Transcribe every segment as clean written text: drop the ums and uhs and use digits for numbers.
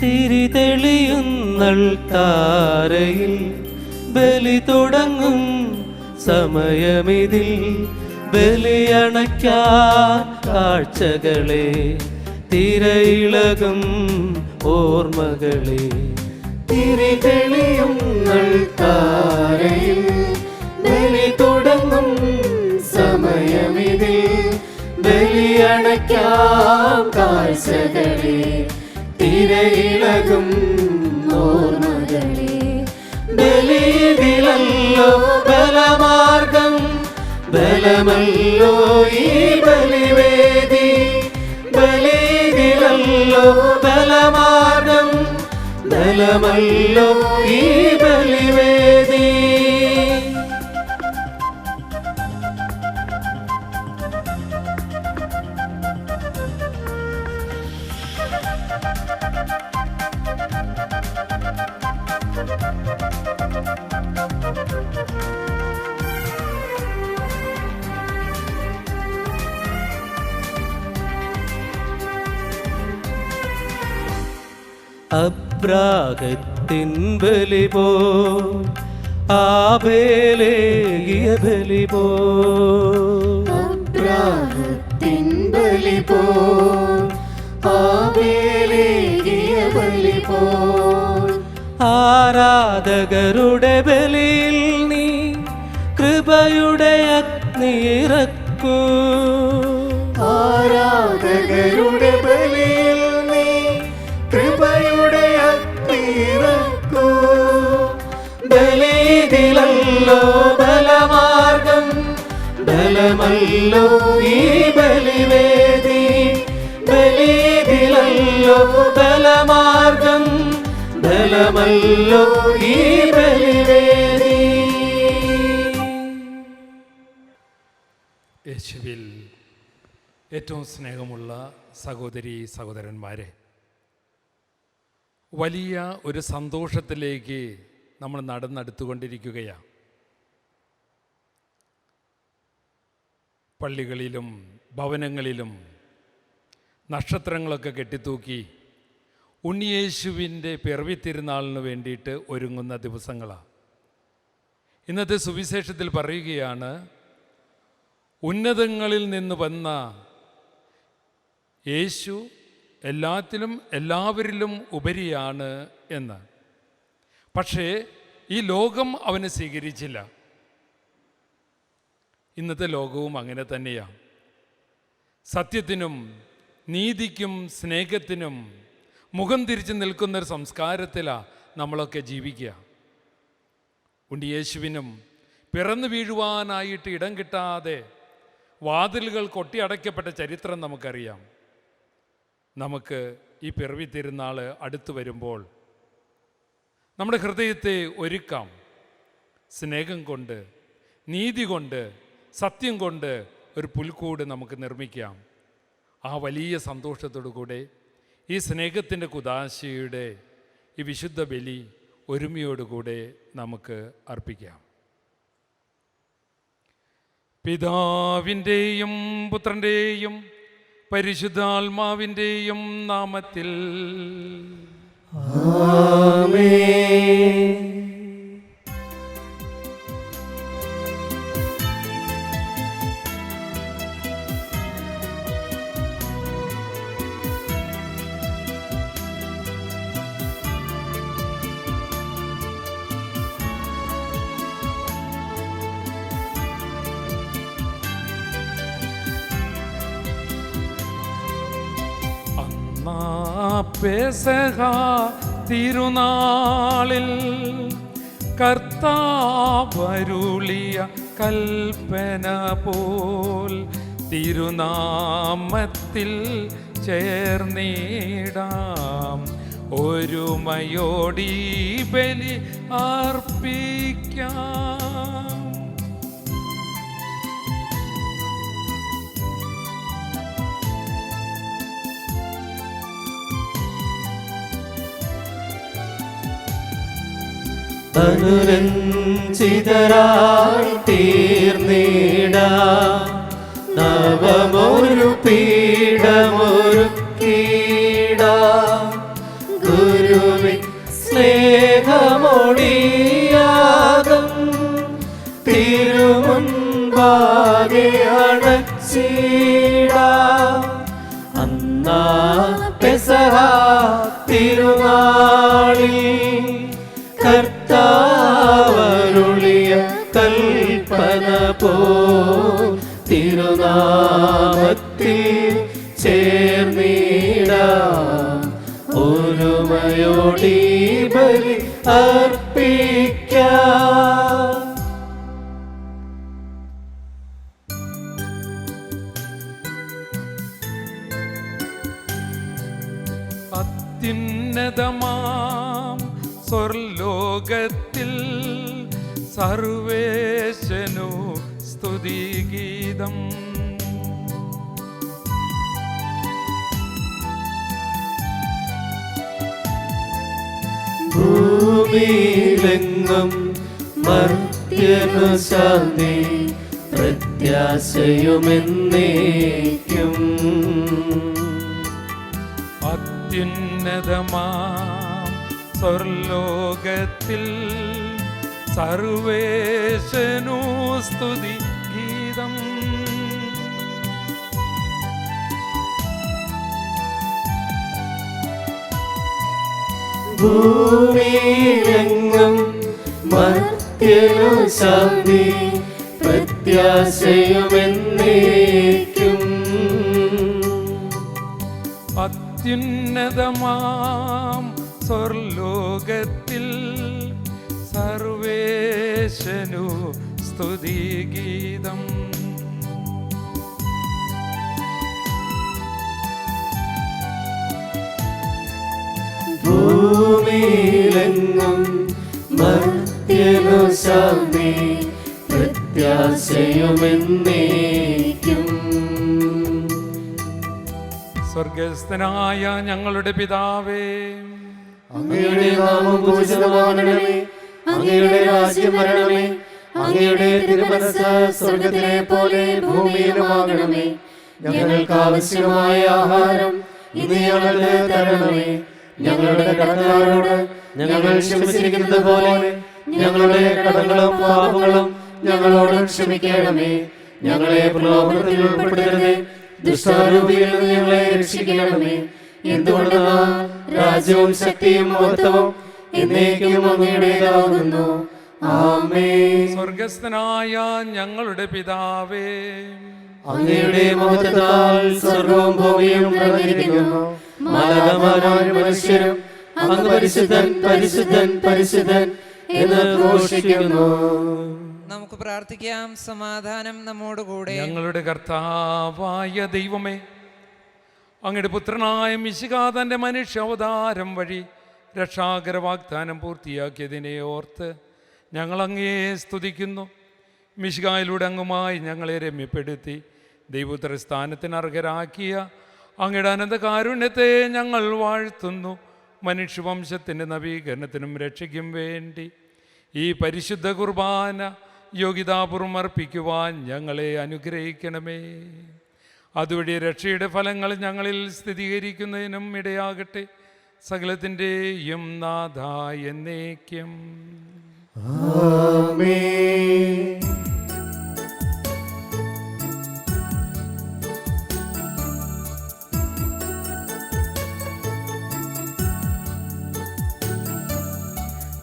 തിരി തെളിയുന്നൾ താരയിൽ ബലി തുടങ്ങും സമയമിതിൽ ബലിയണയ്ക്കാൻ കാഴ്ചകളെ തിരയിളകും ഓർമ്മകളെ തിരി തെളിയുന്നൾ താരയിൽ ബലി തുടങ്ങും സമയമിതിൽ ബലിയണയ്ക്കാൻ കാഴ്ചകളെ തിരയിളകും ഓർമ്മകളെ ബലിയിലല്ലോ ബലമാർഗം ബലമല്ലോ ഈ ബലിവേദി ബലിയിലല്ലോ ബലമാർഗം ബലമല്ലോ ഈ ബലിവേദി അബ്രാഹത്തിൻ ബലി പോൽ ആബേലേകിയ ബലി പോൽ അബ്രാഹത്തിൻ ബലി പോൽ ആബേലേകിയ ബലി പോൽ ആരാധകരുടെ ബലിയിൽ നീ കൃപയുടെ അഗ്നിയിറക്കൂ ആരാധകരുടെ ബലിയിൽ നീ കൃപയുടെ അഗ്നിയിറക്കൂ ബലിയിലല്ലോ ബലമാർഗം ബലമല്ലോ ഈ ബലിവേദി ബലിയിലല്ലോ ബലമാർഗം ബലമല്ലോ ഈ ബലിവേദി. യേശുവിൽ ഏറ്റവും സ്നേഹമുള്ള സഹോദരി സഹോദരന്മാരെ, വലിയ ഒരു സന്തോഷത്തിലേക്ക് നമ്മൾ നടന്നെടുത്തുകൊണ്ടിരിക്കുകയാണ്. പള്ളികളിലും ഭവനങ്ങളിലും നക്ഷത്രങ്ങളൊക്കെ കെട്ടിത്തൂക്കി ഉണ്ണിയേശുവിൻ്റെ പിറവി തിരുനാളിന് വേണ്ടിയിട്ട് ഒരുങ്ങുന്ന ദിവസങ്ങളാണ്. ഇന്നത്തെ സുവിശേഷത്തിൽ പറയുകയാണ്, ഉന്നതങ്ങളിൽ നിന്ന് വന്ന യേശു എല്ലാത്തിലും എല്ലാവരിലും ഉപരിയാണ് എന്ന്. പക്ഷേ ഈ ലോകം അവനെ സ്വീകരിച്ചില്ല. ഇന്നത്തെ ലോകവും അങ്ങനെ തന്നെയാണ്. സത്യത്തിനും നീതിക്കും സ്നേഹത്തിനും മുഖം തിരിച്ച് നിൽക്കുന്നൊരു സംസ്കാരത്തിലാണ് നമ്മളൊക്കെ ജീവിക്കുക. ഉണ്ണിയേശുവിനും പിറന്നു വീഴുവാനായിട്ട് ഇടം കിട്ടാതെ വാതിലുകൾ കൊട്ടിയടയ്ക്കപ്പെട്ട ചരിത്രം നമുക്കറിയാം. നമുക്ക് ഈ പിറവി തിരുനാൾ അടുത്തു വരുമ്പോൾ നമ്മുടെ ഹൃദയത്തെ ഒരുക്കാം. സ്നേഹം കൊണ്ട്, നീതി കൊണ്ട്, സത്യം കൊണ്ട് ഒരു പുൽക്കൂട് നമുക്ക് നിർമ്മിക്കാം. ആ വലിയ സന്തോഷത്തോടു കൂടെ ഈ സ്നേഹത്തിൻ്റെ കുദാശയുടെ ഈ വിശുദ്ധ ബലി ഒരുമയോടുകൂടെ നമുക്ക് അർപ്പിക്കാം. പിതാവിൻ്റെയും പുത്രൻ്റെയും പരിശുദ്ധാത്മാവിൻ്റെയും നാമത്തിൽ ആമേൻ. പെസഹ തിരുനാളിൽ കർത്താവരുളിയ കൽപ്പന പോൽ തിരുനാമത്തിൽ ചേർന്നിടാം. ഒരുമയോടി ബലി അർപ്പിക്കാം. അനുരഞ്ജിതരായി തീർന്നിടാം. നവമൊരു പീഠമൊരുക്കിടാം. ഗുരു തിരുമുൻപാകെ അണച്ചിടാം. അന്നാ പെസഹ തിരുനാളിൽ കർത്താവരുളിയ കൽപ്പന പോൽ തിരുനാമത്തിൽ ചേർന്നിടാം. ഒരുമയോടി ബലി അർപ്പിക്കാം. അത്യുന്നതമാം സ്വർലോകത്തിൽ സർവേശനു സ്തുതിഗീതം. ഭൂമിയിലെങ്ങും മർത്യനു ശാന്തി പ്രത്യാശയുമെന്നേക്കും. അത്യുന്നതമാം സ്വർലോകത്തിൽ സർവേശനു സ്തുതി ഗീതം. ഭൂമിയിലെങ്ങും മർത്യനു ശാന്തി പ്രത്യാശയുമെന്നേക്കും. അത്യുന്നതമാം സ്വർലോകത്തിൽ സർവേശനു സ്തുതിഗീതം. ഭൂമിയിലെങ്ങും മർത്യനു ശാന്തി പ്രത്യാശയുമെന്നേക്കും. സ്വർഗസ്ഥനായ ഞങ്ങളുടെ പിതാവേ, അങ്ങയുടെ നാമം പൂജിതമാകണമേ. അങ്ങയുടെ രാജ്യം വരണമേ. അങ്ങയുടെ തിരുമനസ്സ് സ്വർഗത്തിലെ പോലെ ഭൂമിയിലുമാകണമേ. ഞങ്ങൾക്ക് ആവശ്യമായ ആഹാരം ഇന്ന് ഞങ്ങൾക്ക് തരണമേ. ഞങ്ങളുടെ കടക്കാരോട് ഞങ്ങൾ ക്ഷമിച്ചിരിക്കുന്നത് പോലെ ഞങ്ങളുടെ കടങ്ങളും പാപങ്ങളും ഞങ്ങളോട് ക്ഷമിക്കണമേ. ഞങ്ങളെ പ്രലോഭനത്തിൽ ഉൾപ്പെടുത്തരുതേ, ദുഷ്ടാരൂപിയിൽ നിന്ന് ഞങ്ങളെ രക്ഷിക്കണമേ. എന്തുകൊണ്ടെന്നാൽ രാജ്യവും ശക്തിയും മഹത്വവും എന്നേക്കും അങ്ങയുടേതാകുന്നു. ആമേൻ. സ്വർഗസ്ഥനായ ഞങ്ങളുടെ പിതാവേ, അങ്ങയുടെ മഹത്വത്താൽ സ്വർഗവും ഭൂമിയും നിറഞ്ഞിരിക്കുന്നു. മാലാഖമാരും മനുഷ്യരും അങ്ങ് പരിശുദ്ധൻ പരിശുദ്ധൻ പരിശുദ്ധൻ എന്ന് ഘോഷിക്കുന്നു. നമുക്ക് പ്രാർത്ഥിക്കാം. സമാധാനം നമ്മോടുകൂടെ. ഞങ്ങളുടെ കർത്താവായ ദൈവമേ, അങ്ങയുടെ പുത്രനായ മിശിഹാ തൻ്റെ മനുഷ്യാവതാരം വഴി രക്ഷാകര വാഗ്ദാനം പൂർത്തിയാക്കിയതിനെ ഓർത്ത് ഞങ്ങൾ അങ്ങയെ സ്തുതിക്കുന്നു. മിശിഹായിലൂടെ അങ്ങുമായി ഞങ്ങളെ രമ്യപ്പെടുത്തി ദൈവോത്തര സ്ഥാനത്തിന് അർഹരാക്കിയ അങ്ങയുടെ അനന്ത കാരുണ്യത്തെ ഞങ്ങൾ വാഴ്ത്തുന്നു. മനുഷ്യവംശത്തിൻ്റെ നവീകരണത്തിനും രക്ഷയ്ക്കും വേണ്ടി ഈ പരിശുദ്ധ കുർബാന യോഗ്യതാപൂർവം അർപ്പിക്കുവാൻ ഞങ്ങളെ അനുഗ്രഹിക്കണമേ. അതുവഴി രക്ഷയുടെ ഫലങ്ങൾ ഞങ്ങളിൽ സ്ഥിരീകരിക്കുന്നതിനും ഇടയാകട്ടെ. സകലത്തിൻ്റെയും നാഥ എന്നേക്കും. ആമേൻ.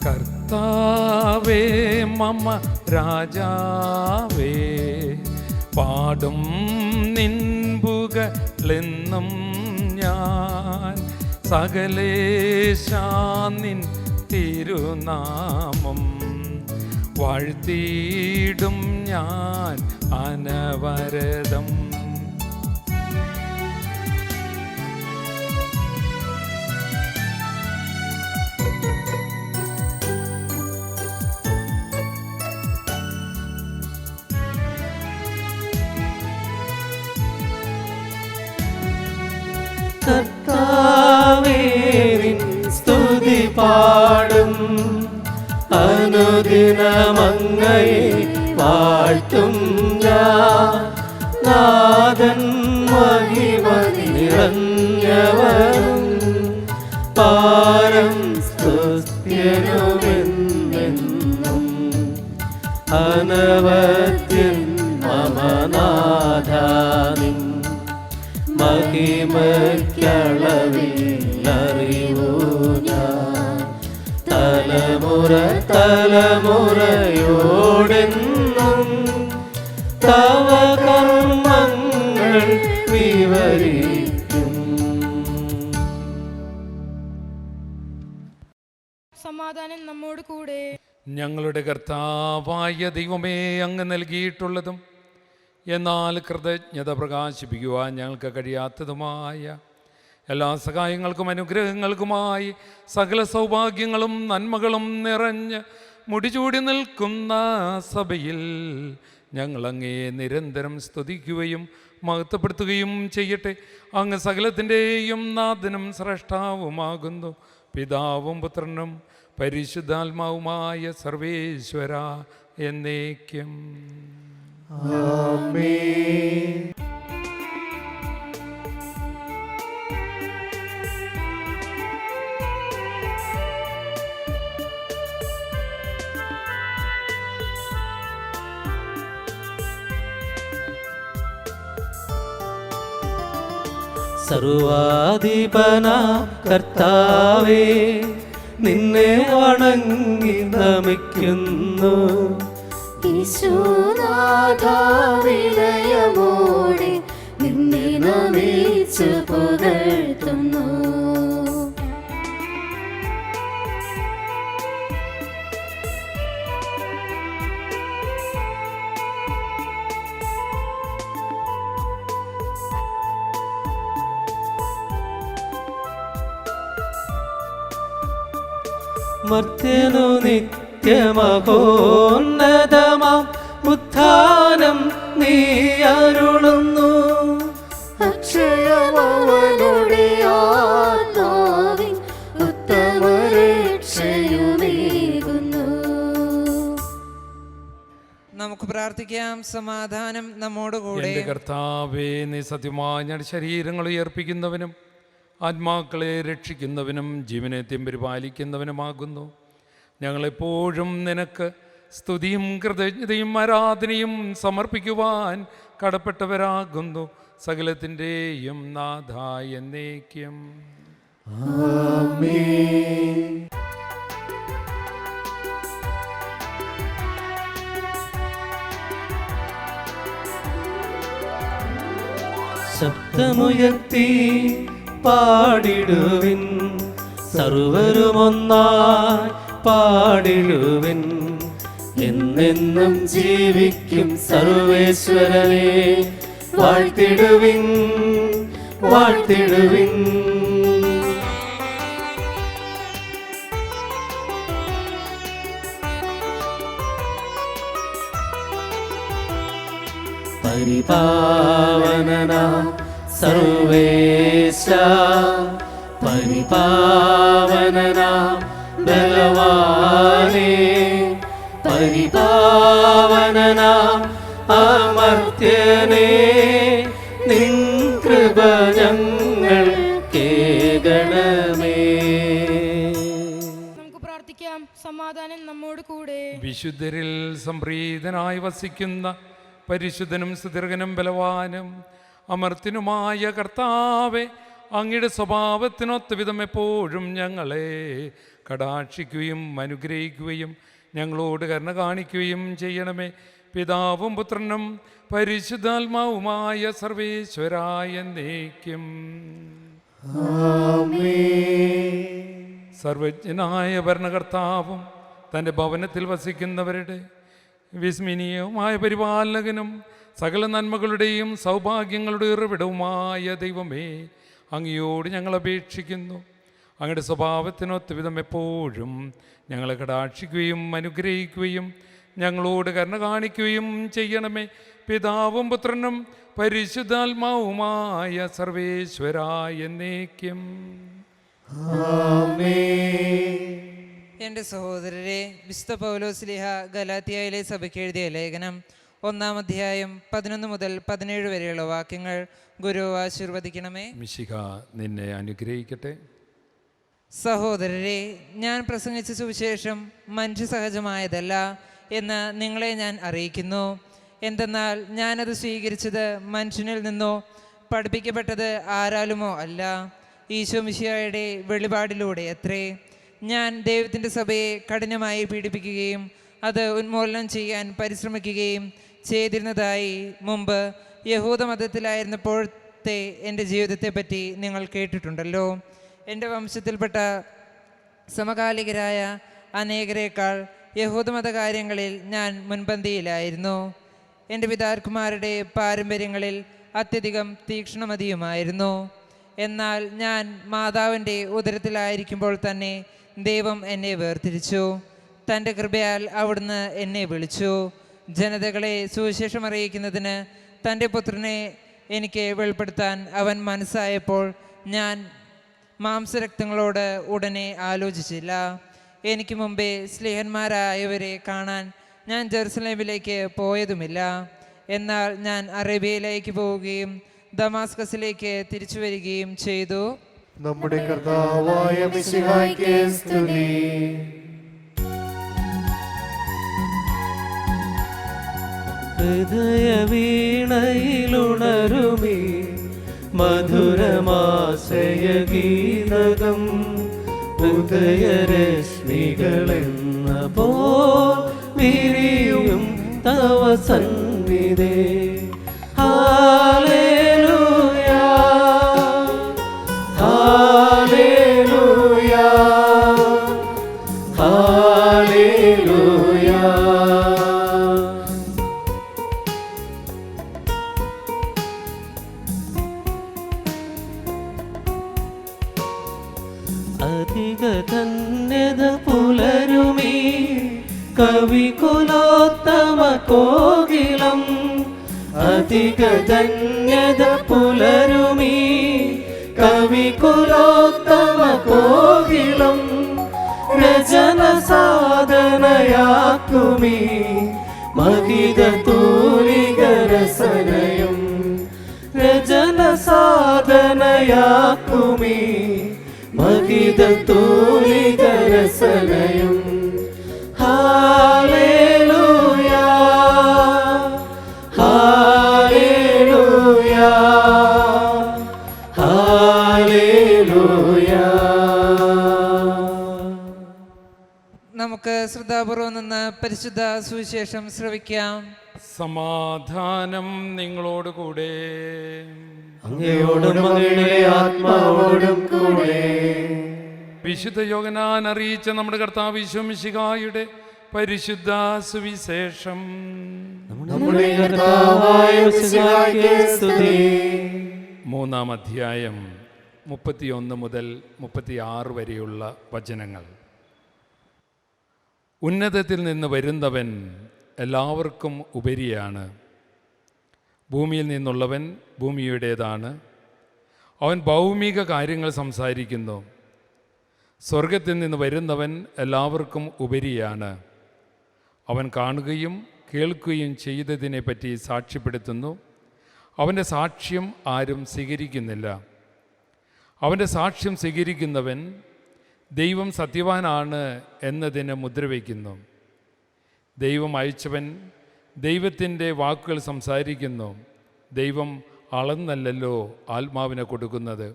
കർത്താവേ മമ രാജാവേ, പാടും നിൻപുകളെന്നും ഞാൻ. സകലേശാ നിൻ തിരുനാമം വാഴ്ത്തിയിടും ഞാൻ അനവരതം. കർത്താവേ നിൻ സ്തുതി പാടും, അനുദിനമങ്ങയെ വാഴ്ത്തും ഞാൻ. നാഥൻ മഹിമ നിറഞ്ഞവനും പാരം സ്തുത്യനുമെന്നെന്നും അന സർവത്യൻ മമനാഥാനിൻ മഹിമയ്ക്കളവില്ലറിവു ഞാൻ തലമുറ തലമുറയോടെന്നും തവ കർമ്മങ്ങൾ വിവരിക്കും. സമാധാനം നമ്മോട് കൂടെ. ഞങ്ങളുടെ കർത്താവായ ദൈവമേ, അങ്ങ് നൽകിയിട്ടുള്ളതും എന്നാൽ കൃതജ്ഞത പ്രകാശിപ്പിക്കുവാൻ ഞങ്ങൾക്ക് കഴിയാത്തതുമായ എല്ലാ സഹായങ്ങൾക്കും അനുഗ്രഹങ്ങൾക്കുമായി സകല സൗഭാഗ്യങ്ങളും നന്മകളും നിറഞ്ഞ് മുടിചൂടി നിൽക്കുന്ന സഭയിൽ ഞങ്ങളങ്ങേ നിരന്തരം സ്തുതിക്കുകയും മഹത്വപ്പെടുത്തുകയും ചെയ്യട്ടെ. അങ്ങ് സകലത്തിൻ്റെയും നാഥനും സ്രഷ്ടാവുമാകുന്നു. പിതാവും പുത്രനും പരിശുദ്ധാത്മാവുമായ സർവേശ്വര എന്നേക്കും. ആമേൻ. സർവാധിപന കർത്താവേ, നിന്നെ വണങ്ങി നമിക്കുന്നു. ഈശോനാഥാവിനയമോടെ നിന്നെ നമിച്ചു പുകഴ്ത്തുന്നു. മർത്യനു നിത്യമഹോന്നതമാം ഉത്ഥാനം നീ അരുളുന്നു. അക്ഷയമവനുടെ ആത്മാവിൻ ഉത്തമരക്ഷയുമേകുന്നു. നമുക്ക് പ്രാർത്ഥിക്കാം. സമാധാനം നമ്മോടുകൂടെ. എൻ്റെ കർത്താവേ, നീ സത്യമായി ഞങ്ങളുടെ ശരീരങ്ങൾ ഉയർപ്പിക്കുന്നവനും ആത്മാക്കളെ രക്ഷിക്കുന്നവനും ജീവനെത്യം പരിപാലിക്കുന്നവനുമാകുന്നു. ഞങ്ങളെപ്പോഴും നിനക്ക് സ്തുതിയും കൃതജ്ഞതയും ആരാധനയും സമർപ്പിക്കുവാൻ കടപ്പെട്ടവരാകുന്നു. സകലത്തിൻ്റെയും നാഥ എന്നേക്കും. ആമേൻ. ശബ്ദമുയർത്തി പാടിടുവിൻ, സർവരുമൊന്നായി പാടിടുവിൻ. എന്നെന്നും ജീവിക്കും സർവേശ്വരനെ വാഴ്ത്തിടുവിൻ, വാഴ്ത്തിടുവിൻ. പരിപാവനനാം സർവേശ, പരിപാവനനാം ബലവാനേ, പരിപാവനനാം അമർത്യനേ, നിൻ കൃപ ഞങ്ങൾ കേൾക്കണമേ. നമുക്ക് പ്രാർത്ഥിക്കാം. സമാധാനം നമ്മോട് കൂടെ. വിശുദ്ധരിൽ സംപ്രീതനായി വസിക്കുന്ന പരിശുദ്ധനും സുദീർഘനും ബലവാനും അമർത്തിനുമായ കർത്താവെ, അങ്ങയുടെ സ്വഭാവത്തിനൊത്ത വിധം എപ്പോഴും ഞങ്ങളെ കടാക്ഷിക്കുകയും അനുഗ്രഹിക്കുകയും ഞങ്ങളോട് കരുണ കാണിക്കുകയും ചെയ്യണമേ. പിതാവും പുത്രനും പരിശുദ്ധാത്മാവുമായ സർവേശ്വരായ എന്നേക്കും. സർവജ്ഞനായ ഭരണകർത്താവും തൻ്റെ ഭവനത്തിൽ വസിക്കുന്നവരുടെ വിസ്മരണീയവുമായ പരിപാലകനും സകല നന്മകളുടെയും സൗഭാഗ്യങ്ങളുടെ ഉറവിടവുമായ ദൈവമേ, അങ്ങയോട് ഞങ്ങൾ അപേക്ഷിക്കുന്നു. അങ്ങയുടെ സ്വഭാവത്തിനൊത്ത വിധം എപ്പോഴും ഞങ്ങളെ കടാക്ഷിക്കുകയും അനുഗ്രഹിക്കുകയും ഞങ്ങളോട് കരുണ കാണിക്കുകയും ചെയ്യണമേ. പിതാവും പുത്രനും പരിശുദ്ധാത്മാവുമായ സർവേശ്വരായ എന്നേക്കും. എൻ്റെ സഹോദരരെ, വിശുദ്ധ പൗലോസ്ലീഹ ഗലാത്യയിലെ സഭയ്ക്ക് എഴുതിയ ലേഖനം 1-ാം അധ്യായം 11 മുതൽ 17 വരെയുള്ള വാക്യങ്ങൾ ഗുരു ആശീർവദിക്കണമേ. മിശിഹ നിന്നെ അനുഗ്രഹിക്കട്ടെ. സഹോദരരെ, ഞാൻ പ്രസംഗിച്ച സുവിശേഷം മനുഷ്യസഹജമായതല്ല, എന്ന് നിങ്ങളെ ഞാൻ അറിയിക്കുന്നു. എന്തെന്നാൽ ഞാനത് സ്വീകരിച്ചത് മനുഷ്യനിൽ നിന്നോ പഠിപ്പിക്കപ്പെട്ടത് ആരാലുമോ അല്ല, ഈശോ മിശിഹായുടെ വെളിപാടിലൂടെ അത്രേ. ഞാൻ ദൈവത്തിൻ്റെ സഭയെ കഠിനമായി പീഡിപ്പിക്കുകയും അത് ഉന്മൂലനം ചെയ്യാൻ പരിശ്രമിക്കുകയും ചെയ്തിരുന്നതായി മുമ്പ് യഹൂദ മതത്തിലായിരുന്നപ്പോഴത്തെ എൻ്റെ ജീവിതത്തെപ്പറ്റി നിങ്ങൾ കേട്ടിട്ടുണ്ടല്ലോ. എൻ്റെ വംശത്തിൽപ്പെട്ട സമകാലികരായ അനേകരേക്കാൾ യഹൂദമത കാര്യങ്ങളിൽ ഞാൻ മുൻപന്തിയിലായിരുന്നു. എൻ്റെ പിതാക്കന്മാരുടെ പാരമ്പര്യങ്ങളിൽ അത്യധികം തീക്ഷ്ണമതിയുമായിരുന്നു. എന്നാൽ ഞാൻ മാതാവിൻ്റെ ഉദരത്തിലായിരിക്കുമ്പോൾ തന്നെ ദൈവം എന്നെ വേർതിരിച്ചു. തൻ്റെ കൃപയാൽ അവിടുന്ന് എന്നെ വിളിച്ചു. ജനതകളെ സുവിശേഷം അറിയിക്കുന്നതിന് തൻ്റെ പുത്രനെ എനിക്ക് വെളിപ്പെടുത്താൻ അവൻ മനസ്സായപ്പോൾ ഞാൻ മാംസരക്തങ്ങളോട് ഉടനെ ആലോചിച്ചില്ല. എനിക്ക് മുമ്പേ സ്ലേഹന്മാരായവരെ കാണാൻ ഞാൻ ജെറുസലേമിലേക്ക് പോയതുമില്ല. എന്നാൽ ഞാൻ അറേബ്യയിലേക്ക് പോവുകയും ദമാസ്കസിലേക്ക് തിരിച്ചു വരികയും ചെയ്തു. നമ്മുടെ കർത്താവായ മിശിഹായ്ക്ക് സ്തുതി. ഹൃദയവീണയിലുണരുമീ മധുരമാശയഗീതകം ഹൃദയരശ്മികളെന്ന പോ വിരിയും തവ സന്നിധേ. ഹല്ലേലൂയാ ഹല്ലേലൂയാ ഹല്ലേലൂയാ. അധിക ധന്യത പുലരുമീ കവികുലോത്തമ കോകിലം. അധിക ധന്യത പുലരുമീ കവികുലോത്തമ കോകിലം. രചന സാധനയാക്കുമീ മഹിത തൂലികരസനയം. രചന സാധനയാക്കുമീ മഹിത തൂലികരസനയം. ഹല്ലേലൂയാ ഹല്ലേലൂയാ ഹല്ലേലൂയാ. നമുക്ക് ശ്രദ്ധാപൂർവം നിന്ന് പരിശുദ്ധ സുവിശേഷം ശ്രവിക്കാം. സമാധാനം നിങ്ങളോട് കൂടെ. അങ്ങയോടും അങ്ങയുടെ ആത്മാവോടും കൂടെ. വിശുദ്ധ യോഹന്നാൻ അറിയിച്ച നമ്മുടെ കർത്താവ് ഈശോ മിശിഹായുടെ പരിശുദ്ധ സുവിശേഷം. നമ്മുടെ കർത്താവായ മിശിഹായ്ക്ക് സ്തുതി. 3-ാം അധ്യായം 31 മുതൽ 36 വരെയുള്ള വചനങ്ങൾ. ഉന്നതത്തിൽ നിന്ന് വരുന്നവൻ എല്ലാവർക്കും ഉപരിയാണ്. ഭൂമിയിൽ നിന്നുള്ളവൻ ഭൂമിയുടേതാണ്. അവൻ ഭൗമിക കാര്യങ്ങൾ സംസാരിക്കുന്നു. സ്വർഗത്തിൽ നിന്ന് വരുന്നവൻ എല്ലാവർക്കും ഉപരിയാണ്. അവൻ കാണുകയും കേൾക്കുകയും ചെയ്തതിനെപ്പറ്റി സാക്ഷ്യപ്പെടുത്തുന്നു. അവൻ്റെ സാക്ഷ്യം ആരും സ്വീകരിക്കുന്നില്ല. അവൻ്റെ സാക്ഷ്യം സ്വീകരിക്കുന്നവൻ ദൈവം സത്യവാനാണ് എന്നതിന് മുദ്രവയ്ക്കുന്നു. ദൈവം അയച്ചവൻ ദൈവത്തിൻ്റെ വാക്കുകൾ സംസാരിക്കുന്നു. ദൈവം അളന്നല്ലല്ലോ ആത്മാവിനെ കൊടുക്കുന്നത്.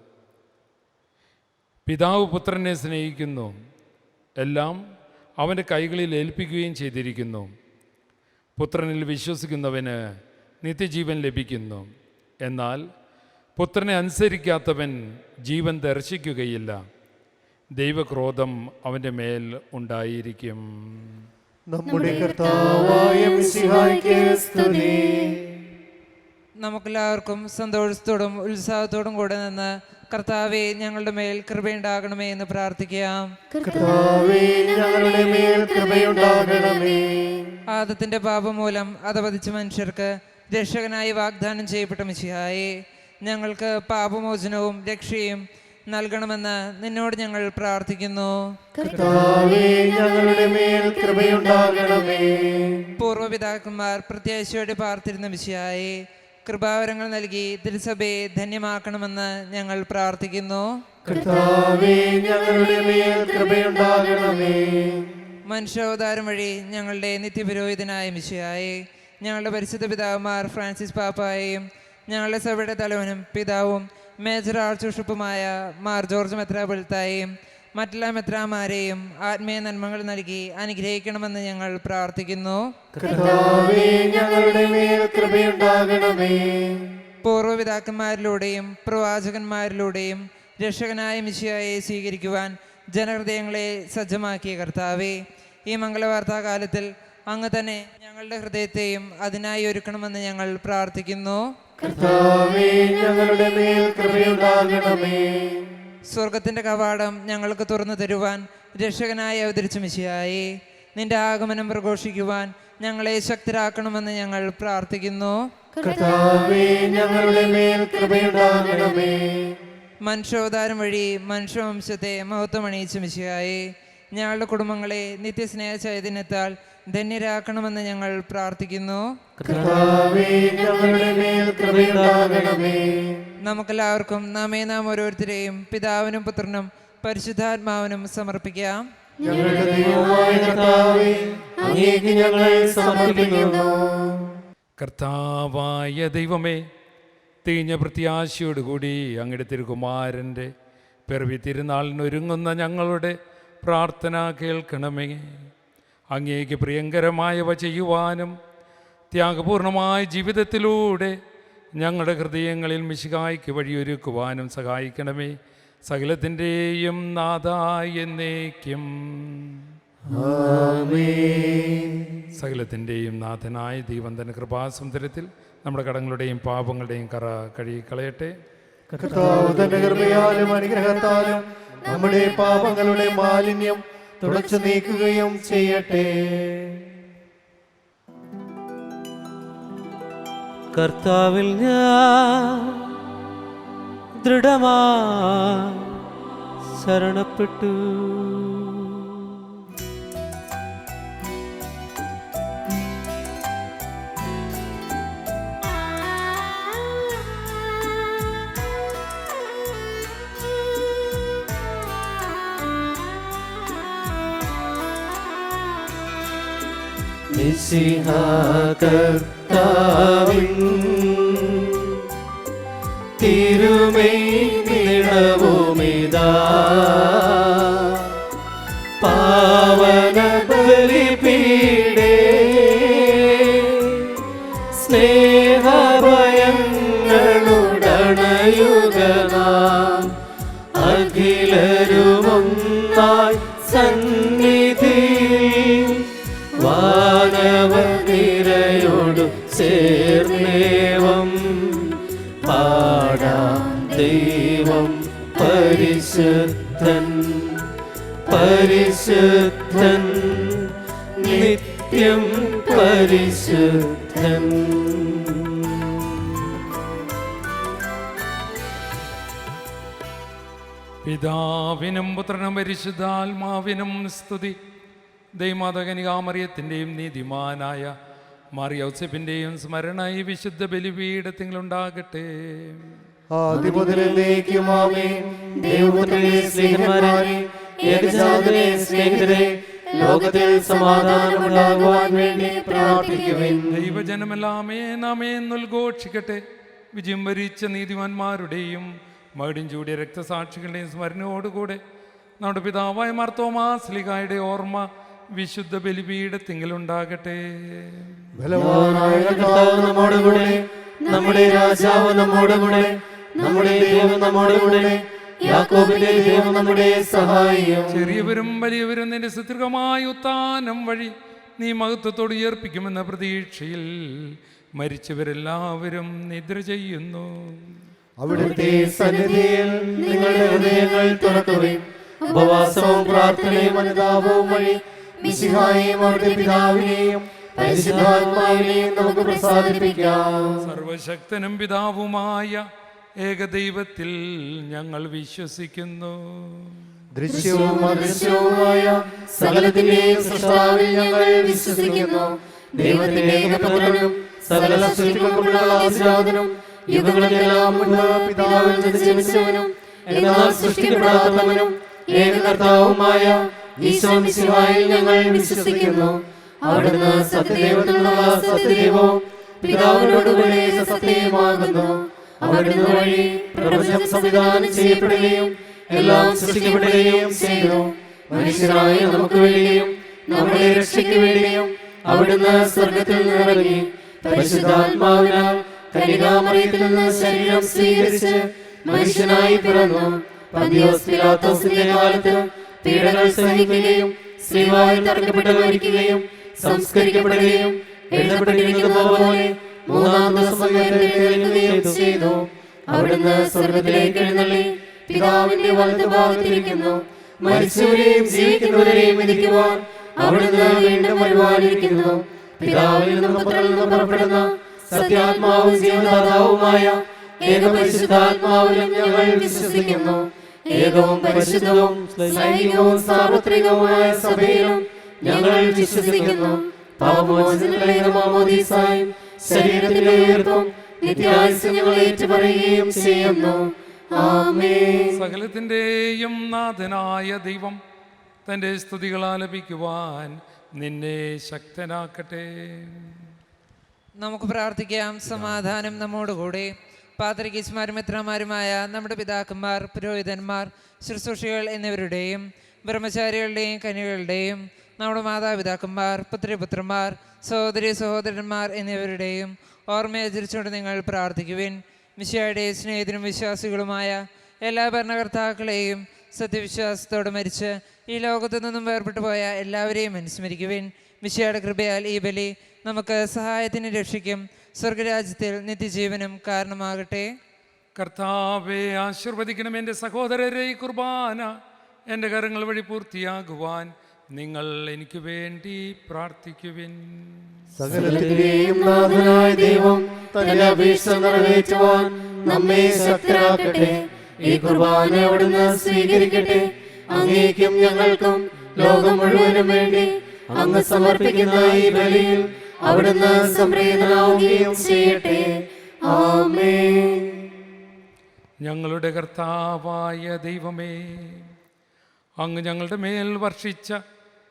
പിതാവ് പുത്രനെ സ്നേഹിക്കുന്നു. എല്ലാം അവൻ്റെ കൈകളിൽ ഏൽപ്പിക്കുകയും ചെയ്തിരിക്കുന്നു. പുത്രനിൽ വിശ്വസിക്കുന്നവന് നിത്യജീവൻ ലഭിക്കുന്നു. എന്നാൽ പുത്രനെ അനുസരിക്കാത്തവൻ ജീവൻ ദർശിക്കുകയില്ല. ദൈവക്രോധം അവൻ്റെ മേൽ ഉണ്ടായിരിക്കും. നമ്മുടെ കർത്താവായ മിശിഹായ്ക്ക് സ്തുതി. നമുക്കെല്ലാവർക്കും സന്തോഷത്തോടും ഉത്സാഹത്തോടും കൂടെ നിന്ന് കർത്താവെ ഞങ്ങളുടെ മേൽ കൃപയുണ്ടാകണമേ എന്ന് പ്രാർത്ഥിക്കാം. കർത്താവേ ഞങ്ങളുടെ മേൽ കൃപയുണ്ടാകണമേ. ആദത്തിന്റെ പാപം മൂലം അധപതിച്ച മനുഷ്യർക്ക് രക്ഷകനായി വാഗ്ദാനം ചെയ്യപ്പെട്ട മിശിഹായെ, ഞങ്ങൾക്ക് പാപമോചനവും രക്ഷയും നൽകണമെന്ന് നിന്നോട് ഞങ്ങൾ പ്രാർത്ഥിക്കുന്നു. കർത്താവേ ഞങ്ങളുടെ മേൽ കൃപയുണ്ടാകണമേ. പൂർവ്വപിതാക്കന്മാർ പ്രത്യാശയോടെ പാർത്തിരുന്ന മിശിഹായെ, കൃപാവരങ്ങൾ നൽകി തിരുസഭയെ ധന്യമാക്കണമെന്ന് ഞങ്ങൾ പ്രാർത്ഥിക്കുന്നു. കർത്താവേ ഞങ്ങളുടെ മേൽ കൃപയുണ്ടാകണമേ. മനുഷ്യാവതാരം വഴി ഞങ്ങളുടെ നിത്യപുരോഹിതനായ മിശിഹായെ, ഞങ്ങളുടെ പരിശുദ്ധ പിതാവുമാർ ഫ്രാൻസിസ് പാപ്പായെയും ഞങ്ങളുടെ സഭയുടെ തലവനും പിതാവും മേജർ ആർച്ച് ബിഷപ്പുമായ മാർ ജോർജ് മെത്രാപ്പൊലീത്തായെയും മറ്റെല്ലാ മെത്രാമാരെയും ആത്മീയ നന്മകൾ നൽകി അനുഗ്രഹിക്കണമെന്ന് ഞങ്ങൾ പ്രാർത്ഥിക്കുന്നു. കർത്താവേ, ഞങ്ങളുടെ മേൽ കൃപയുണ്ടാകണമേ. പൂർവ്വപിതാക്കന്മാരിലൂടെയും പ്രവാചകന്മാരിലൂടെയും രക്ഷകനായ മിശിഹായെ സ്വീകരിക്കുവാൻ ജനഹൃദയങ്ങളെ സജ്ജമാക്കിയ കർത്താവേ, ഈ മംഗളവാർത്താ കാലത്തിൽ അങ്ങ് തന്നെ ഞങ്ങളുടെ ഹൃദയത്തെയും അതിനായി ഒരുക്കണമെന്ന് ഞങ്ങൾ പ്രാർത്ഥിക്കുന്നു. കർത്താവേ, ഞങ്ങളുടെ മേൽ കൃപയുണ്ടാകണമേ. സ്വർഗത്തിന്റെ കവാടം ഞങ്ങൾക്ക് തുറന്നു തരുവാൻ രക്ഷകനായി അവതരിച്ച മിശിഹായെ, നിന്റെ ആഗമനം പ്രഘോഷിക്കുവാൻ ഞങ്ങളെ ശക്തരാക്കണമെന്ന് ഞങ്ങൾ പ്രാർത്ഥിക്കുന്നു. കർത്താവേ, ഞങ്ങളുടെ മേൽ കൃപയുണ്ടാകണമേ. മനുഷ്യോദ്ധാരം വഴി മനുഷ്യവംശത്തെ മഹത്വമണിയിച്ച മിശിഹായെ, ഞങ്ങളുടെ കുടുംബങ്ങളെ നിത്യസ്നേഹ ചൈതന്യത്താൽ ധന്യരാക്കണമെന്ന് ഞങ്ങൾ പ്രാർത്ഥിക്കുന്നു. കർത്താവേ, ഞങ്ങളുടെ മേൽ കൃപയുണ്ടാകണമേ. നമുക്കെല്ലാവർക്കും നാം ഓരോരുത്തരെയും പിതാവിനും പുത്രനും പരിശുദ്ധാത്മാവിനും സമർപ്പിക്കാം. ഞങ്ങളുടെ ദൈവമായ കർത്താവേ, അങ്ങേക്ക് ഞങ്ങൾ സമർപ്പിക്കുന്നു. കർത്താവായ ദൈവമേ, തികഞ്ഞ പ്രത്യാശയോടുകൂടി അങ്ങയുടെ തിരുകുമാരൻ്റെ പിറവി തിരുനാളിനൊരുങ്ങുന്ന ഞങ്ങളുടെ പ്രാർത്ഥന കേൾക്കണമേ. അങ്ങേക്ക് പ്രിയങ്കരമായവ ചെയ്യുവാനും ത്യാഗപൂർണമായ ജീവിതത്തിലൂടെ ഞങ്ങളുടെ ഹൃദയങ്ങളിൽ മിശിഹായ്ക്ക് വഴിയൊരുക്കുവാനും സഹായിക്കണമേ. സകലത്തിൻ്റെയും നാഥായ എന്നേക്കും. സകലത്തിൻ്റെയും നാഥനായ ദൈവം തന്റെ കൃപാസമുദ്രത്തിൽ നമ്മുടെ കടങ്ങളുടെയും പാപങ്ങളുടെയും കറ കഴുകിക്കളയട്ടെ. കർത്താവ് തന്റെ കൃപയാലും അനുഗ്രഹത്താലും നമ്മുടെ പാപങ്ങളുടെ മാലിന്യം തുടച്ചു നീക്കുകയും ചെയ്യട്ടെ. കർത്താവിൽ ഞാൻ ദൃഢമാ ശരണപ്പെട്ടു. കർത്താവിൻ തിരുമേനിടവുമിതാ പാവന ബലിപീഠേ സ്നേഹഭയങ്ങളുടണയുഗനാം അഖിലരുമൊന്നായി സന്നിധി വാനവനിരയോടു ചേർന്നേവം പാടാം. ദൈവം പരിശുദ്ധൻ പരിശുദ്ധൻ നിത്യം പരിശുദ്ധൻ. പിതാവിനും പുത്രനും പരിശുദ്ധാത്മാവിനും സ്തുതി. ദൈവമാതാ കന്യകാമറിയത്തിൻ്റെയും നീതിമാനായ മറിയൗസേപ്പിൻ്റെയും സ്മരണ ഈ വിശുദ്ധ ബലിപീഠത്തിലുണ്ടാകട്ടെ. ആദിമുതലേക്കും ആമേൻ. ദൈവപുത്രനെ സ്നേഹിതന്മാരെ, ഏകജാതനെ സ്നേഹിതരെ, ലോകത്തിൽ സമാധാനമുണ്ടാകുവാൻ വേണ്ടി പ്രാർത്ഥിക്കുവിൻ. ദൈവജനമെല്ലാമേ നാമേ ഉദ്ഘോഷിക്കട്ടെ. വിജയം വരിച്ച നീതിമാന്മാരുടെയും മകുടം ചൂടിയ രക്തസാക്ഷികളുടെയും സ്മരണയോടുകൂടെ നമ്മുടെ പിതാവായ മാർത്തോമാ ശ്ലീഹായുടെ ഓർമ്മ വിശുദ്ധ ബലിപീഠത്തിങ്കലുണ്ടാകട്ടെ. ബലവാനായ കർത്താവ് നമ്മോടുകൂടെ, നമ്മുടെ രാജാവ് നമ്മോടുകൂടെ, നമ്മുടെ ദൈവം നമ്മോടുകൂടെ, യാക്കോബിന്റെ ദൈവം നമ്മുടെ സഹായം. ചെറിയവരും വലിയവരും നിന്റെ സുദീർഘമായ ഉത്ഥാനം വഴി നീ മഹത്വത്തോട് ഉയർപ്പിക്കുമെന്ന പ്രതീക്ഷയിൽ മരിച്ചവരെല്ലാവരും നിദ്ര ചെയ്യുന്നു. അവിടുത്തെ സന്നിധിയിൽ നിങ്ങളുടെ ഹൃദയങ്ങൾ തുറക്കുകയും ഉപവാസവും പ്രാർത്ഥനയും അനുതാപവും വഴി മിശിഹായെയും അവിടുത്തെ പിതാവിനെയും പരിശുദ്ധാത്മാവിനെയും നമുക്ക് പ്രസാദിപ്പിക്കാം. സർവശക്തനും പിതാവുമായ ഏകദൈവത്തിൽ ഞങ്ങൾ വിശ്വസിക്കുന്നു. ദൃശ്യവും അദൃശ്യവുമായ സകലത്തിന്റെയും സൃഷ്ടാവിൽ ഞങ്ങൾ വിശ്വസിക്കുന്നു. ദൈവത്തിന്റെ ഏകപുത്രനും സകല സൃഷ്ടികൾക്കുമുള്ള ആദിജാതനും യുഗങ്ങളിലെല്ലാം മുൻപ് പിതാവിൽ നിന്ന് ജനിച്ചവനും എന്നാൽ സൃഷ്ടിക്കപ്പെടാത്തവനും ഏകകർത്താവുമായ ഈശോ മിശിഹായിൽ ഞങ്ങൾ വിശ്വസിക്കുന്നു. അവിടുന്ന് സത്യദൈവത്തിനുള്ള സത്യദൈവവും പിതാവിനോടുകൂടെ സത്യമാകുന്നു. അവിടുന്ന് വഴി പ്രപഞ്ചം സംവിധാനം ചെയ്യപ്പെടുകയും എല്ലാം സൃഷ്ടിക്കപ്പെടുകയും ചെയ്തു. മനുഷ്യരായ നമുക്ക് വേണ്ടിയും നമ്മുടെ രക്ഷയ്ക്ക് വേണ്ടിയും അവിടുന്ന് സ്വർഗത്തിൽ നിന്നിറങ്ങി പരിശുദ്ധാത്മാവിനാൽ കന്യകാമറിയത്തിൽ നിന്ന് ശരീരം സ്വീകരിച്ച് മനുഷ്യനായി പിറന്നു. പന്തിയോസ് പിലാത്തോസിന്റെ കാലത്ത് പീഡകൾ സഹിക്കുകയും ശ്രീവായിൽ തറക്കപ്പെട്ട് മരിക്കുകയും സംസ്കരിക്കപ്പെടുകയും എഴുതപ്പെട്ടിരിക്കുന്നത് പോലെ മൂന്നാം ദിവസം ഉയർത്തെഴുന്നേൽക്കുകയും ചെയ്തു. അവിടുന്ന് സ്വർഗത്തിലേക്ക് എഴുന്നള്ളി പിതാവിന്റെ വലതുഭാഗത്തിരിക്കുന്നു. മരിച്ചവരെയും ജീവിക്കുന്നവരെയും വിധിക്കുവാൻ അവിടുന്ന് വീണ്ടും വരുവാനിരിക്കുന്നു. പിതാവിൽ നിന്നും പുത്രനിൽ നിന്നും പുറപ്പെടുന്ന സത്യാത്മാവും ജീവദാതാവുമായ ഏകപരിശുദ്ധാത്മാവിലും ഞങ്ങൾ വിശ്വസിക്കുന്നു. ഏകവും പരിശുദ്ധവും സൈനികവും സാർവത്രികവുമായ സഭയിലും ഞങ്ങൾ വിശ്വസിക്കുന്നു. പാപമോചനത്തിലെ മാമോദീസായും ശരീരത്തിന്റെ ഉയർപ്പും നിത്യായുസ്സും ഞങ്ങൾ ഏറ്റുപറയുകയും ചെയ്യുന്നു. ആമേൻ. സകലത്തിൻ്റെയും നാഥനായ ദൈവം തൻ്റെ സ്തുതികൾ ആലപിക്കുവാൻ നിന്നെ ശക്തനാക്കട്ടെ. നമുക്ക് പ്രാർത്ഥിക്കാം. സമാധാനം നമ്മോടുകൂടെ. പാത്രികീസ്മാരും മിത്രമാരുമായ നമ്മുടെ പിതാക്കന്മാർ, പുരോഹിതന്മാർ, ശുശ്രൂഷികൾ എന്നിവരുടെയും ബ്രഹ്മചാരികളുടെയും കന്യകളുടെയും നമ്മുടെ മാതാപിതാക്കന്മാർ, പുത്രിപുത്രന്മാർ, സഹോദരി സഹോദരന്മാർ എന്നിവരുടെയും ഓർമ്മയാചരിച്ചുകൊണ്ട് നിങ്ങൾ പ്രാർത്ഥിക്കുവിൻ. മിശിഹായുടെ സ്നേഹിതരും വിശ്വാസികളുമായ എല്ലാ ഭരണകർത്താക്കളെയും സത്യവിശ്വാസത്തോടെ മരിച്ച് ഈ ലോകത്തു നിന്നും വേർപെട്ടു പോയ എല്ലാവരെയും അനുസ്മരിക്കുവിൻ. മിശിഹായുടെ കൃപയാൽ ഈ ബലി നമുക്ക് സഹായത്തിന് രക്ഷിക്കും സ്വർഗരാജ്യത്തിൽ നിത്യജീവനും കാരണമാകട്ടെ. കർത്താവെ ആശീർവദിക്കണം. എൻ്റെ സഹോദരരെ, ഈ കുർബാന എൻ്റെ കരങ്ങൾ വഴി പൂർത്തിയാകുവാൻ നിങ്ങൾ എനിക്ക് വേണ്ടി പ്രാർത്ഥിക്കുവിൻ. സകലത്തിലെയും നാഥനായ ദൈവം തന്റെ അപേക്ഷ നിറവേറ്റുവാൻ നമ്മെ ശക്തരാക്കട്ടെ. ഈ കുർബാന അവിടുന്ന് സ്വീകരിക്കട്ടെ. അങ്ങേക്കും ഞങ്ങൾക്കും ലോകം മുഴുവനും വേണ്ടി അങ്ങ് സമർപ്പിക്കുന്ന ഈ ബലിയിൽ അവിടുന്ന് സംപ്രീതനാവുകയും ചെയ്യട്ടെ. ആമേൻ. ഞങ്ങളുടെ കർത്താവായ ദൈവമേ, അങ്ങ് ഞങ്ങളുടെ മേൽ വർഷിച്ച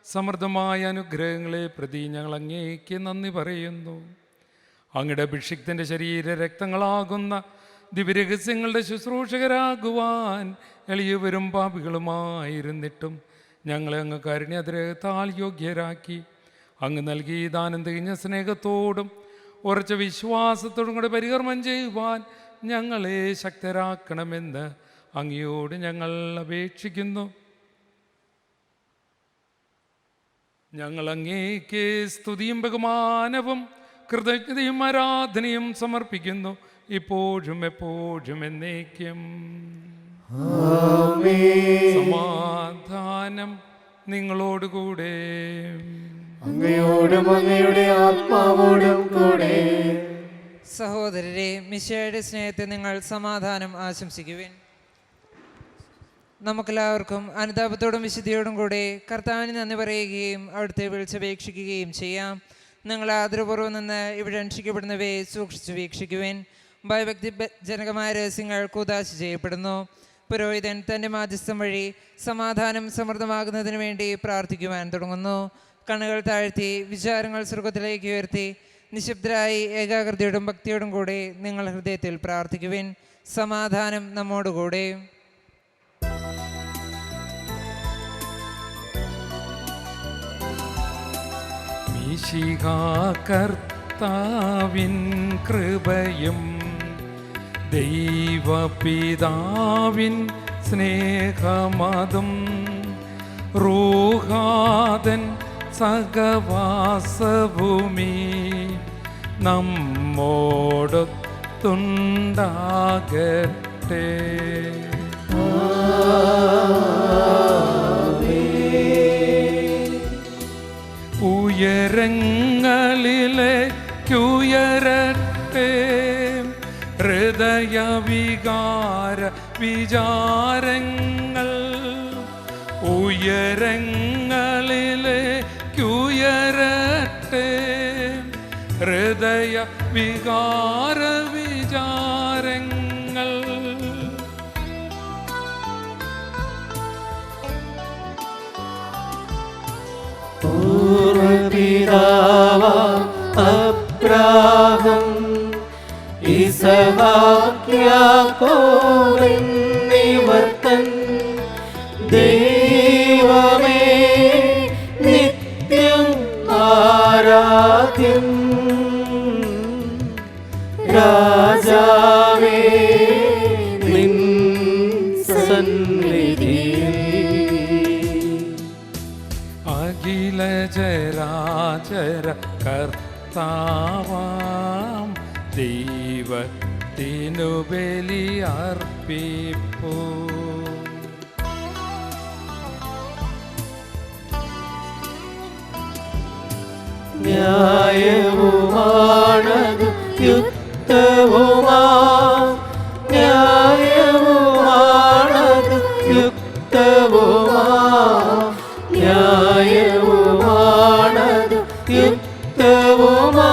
സമൃദ്ധമായ അനുഗ്രഹങ്ങളെ പ്രതി ഞങ്ങൾ അങ്ങേക്ക് നന്ദി പറയുന്നു. അങ്ങയുടെ അഭിഷിക്തൻ്റെ ശരീര രക്തങ്ങളാകുന്ന ദിവ്യരഹസ്യങ്ങളുടെ ശുശ്രൂഷകരാകുവാൻ എളിയവരും പാപികളുമായിരുന്നിട്ടും ഞങ്ങളെ അങ്ങ് കാരുണ്യാതിരകത്താൽ യോഗ്യരാക്കി. അങ്ങ് നൽകി ദാനം തികഞ്ഞ സ്നേഹത്തോടും ഉറച്ച വിശ്വാസത്തോടും കൂടെ പരികർമ്മം ചെയ്യുവാൻ ഞങ്ങളെ ശക്തരാക്കണമെന്ന് അങ്ങയോട് ഞങ്ങൾ അപേക്ഷിക്കുന്നു. ഞങ്ങൾ അങ്ങേക്ക് സ്തുതിയും ബഹുമാനവും കൃതജ്ഞതയും ആരാധനയും സമർപ്പിക്കുന്നു, ഇപ്പോഴും എപ്പോഴും എന്നേക്കും. സമാധാനം നിങ്ങളോടുകൂടെ. അങ്ങയോടും അങ്ങയുടെ ആത്മാവോടും കൂടെ. സഹോദരരെ, മിശിഹായുടെ സ്നേഹത്തെ നിങ്ങൾ സമാധാനം ആശംസിക്കുവിൻ. നമുക്കെല്ലാവർക്കും അനുതാപത്തോടും വിശുദ്ധിയോടും കൂടെ കർത്താവിന് നന്ദി പറയുകയും അവിടുത്തെ വിളിച്ചപേക്ഷിക്കുകയും ചെയ്യാം. നിങ്ങൾ ആദരപൂർവ്വം നിന്ന് ഇവിടെ അനുഷ്ഠിക്കപ്പെടുന്നവയെ സൂക്ഷിച്ചു വീക്ഷിക്കുവിൻ. ഭയഭക്തി ജനകമായ രഹസ്യങ്ങൾ കൂദാശ ചെയ്യപ്പെടുന്നു. പുരോഹിതൻ തൻ്റെ മാധ്യസ്ഥം വഴി സമാധാനം സമൃദ്ധമാകുന്നതിന് വേണ്ടി പ്രാർത്ഥിക്കുവാൻ തുടങ്ങുന്നു. കണ്ണുകൾ താഴ്ത്തി വിചാരങ്ങൾ സ്വർഗത്തിലേക്ക് ഉയർത്തി നിശബ്ദരായി ഏകാഗ്രതയോടും ഭക്തിയോടും കൂടെ നിങ്ങൾ ഹൃദയത്തിൽ പ്രാർത്ഥിക്കുവിൻ. സമാധാനം നമ്മോടുകൂടെ. കർത്താവിൻ കൃപയും ദൈവപിതാവിൻ സ്നേഹമതും റൂഹാദൻ സഹവാസഭൂമി നമ്മോടൊത്തുണ്ടാകട്ടെ. ഉയരങ്ങളിലേക്കുയരട്ടെ ഹൃദയവികാര വിചാരങ്ങൾ. ഉയരങ്ങളിലേക്കുയരട്ടെ ഹൃദയ വികാര വിചാരങ്ങൾ. അബ്രാഹം ഇസഹാക്യാക്കോബെന്നിവർ തൻ ദൈവമേ നിത്യം ആരാധ്യം. രാജാവേ നിൻ സന്നിധിയിൽ അഖില ചരാചര കർത്താവാം ദൈവത്തിനു ബലി അർപ്പിപ്പൂ. ന്യായവുമാണതു യുക്തവുമാ ന്യായവുമാണതു യുക്തവുമാ ന്യായവുമാണതു യുക്തവുമാ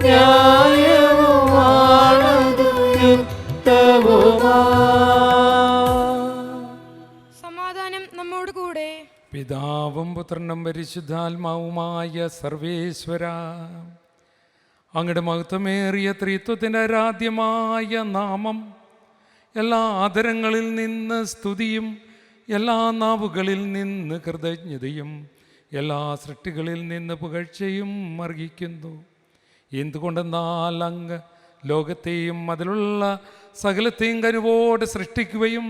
ന്യായവുമാണതു യുക്തവുമാ. സമാധാനം നമ്മോട് കൂടെ. പിതാവും പുത്രനും പരിശുദ്ധാത്മാവുമായ സർവേശ്വര, അങ്ങയുടെ മഹത്വമേറിയ ത്രിത്വത്തിൻ്റെ ആരാധ്യമായ നാമം എല്ലാ ആദരങ്ങളിൽ നിന്ന് സ്തുതിയും എല്ലാ നാവുകളിൽ നിന്ന് കൃതജ്ഞതയും എല്ലാ സൃഷ്ടികളിൽ നിന്ന് പുകഴ്ചയും അർഹിക്കുന്നു. എന്തുകൊണ്ടെന്നാൽ അങ്ങ് ലോകത്തെയും അതിലുള്ള സകലത്തെയും കരുവോടെ സൃഷ്ടിക്കുകയും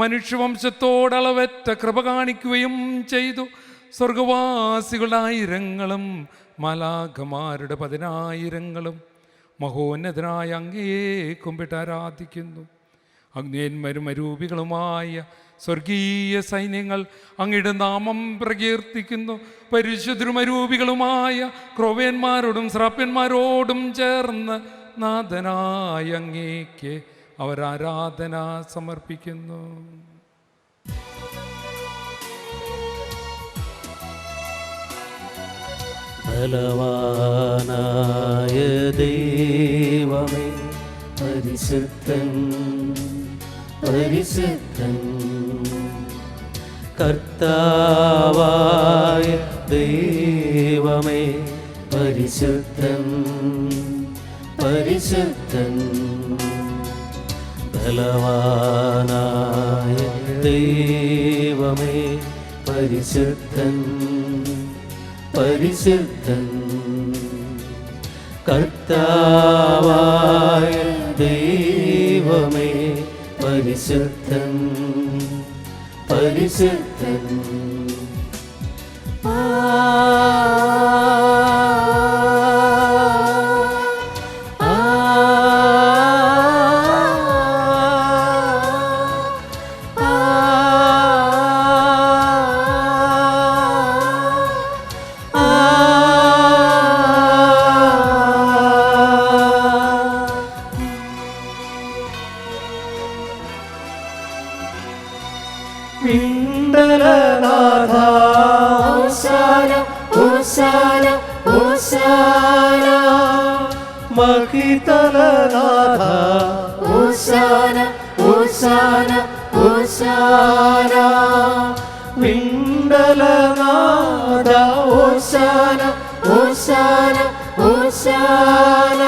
മനുഷ്യവംശത്തോടളവറ്റ കൃപ കാണിക്കുകയും ചെയ്തു. സ്വർഗവാസികളുടെ ആയിരങ്ങളും മാലാഖമാരുടെ 10,000ങ്ങളും മഹോന്നതനായ അങ്ങയെ കുമ്പിട്ട് ആരാധിക്കുന്നു. അഗ്നിയന്മാരും അരൂപികളുമായ സ്വർഗീയ സൈന്യങ്ങൾ അങ്ങയുടെ നാമം പ്രകീർത്തിക്കുന്നു. പരിശുദ്ധരും അരൂപികളുമായ ക്രോവേന്മാരോടും ശ്രാപ്യന്മാരോടും ചേർന്ന് നാഥനായ അങ്ങേക്ക് അവർ ആരാധന സമർപ്പിക്കുന്നു. ബലവാനായ ദൈവമേ പരിശുദ്ധൻ പരിശുദ്ധൻ. കർത്താവായ ദൈവമേ പരിശുദ്ധൻ പരിശുദ്ധൻ. ബലവാനായ ദൈവമേ പരിശുദ്ധൻ പരിശുദ്ധൻ. കർത്താവായ ദൈവമേ പരിശുദ്ധൻ പരിശുദ്ധൻ. വിണ്ടലനാഥ ഹോശാന ഹോശാന ഹോശാന മഹിതലനാഥ ഹോശാന ഹോശാന ഹോശാന വിണ്ടലനാഥ ഹോശാന ഹോശാന ഹോശാന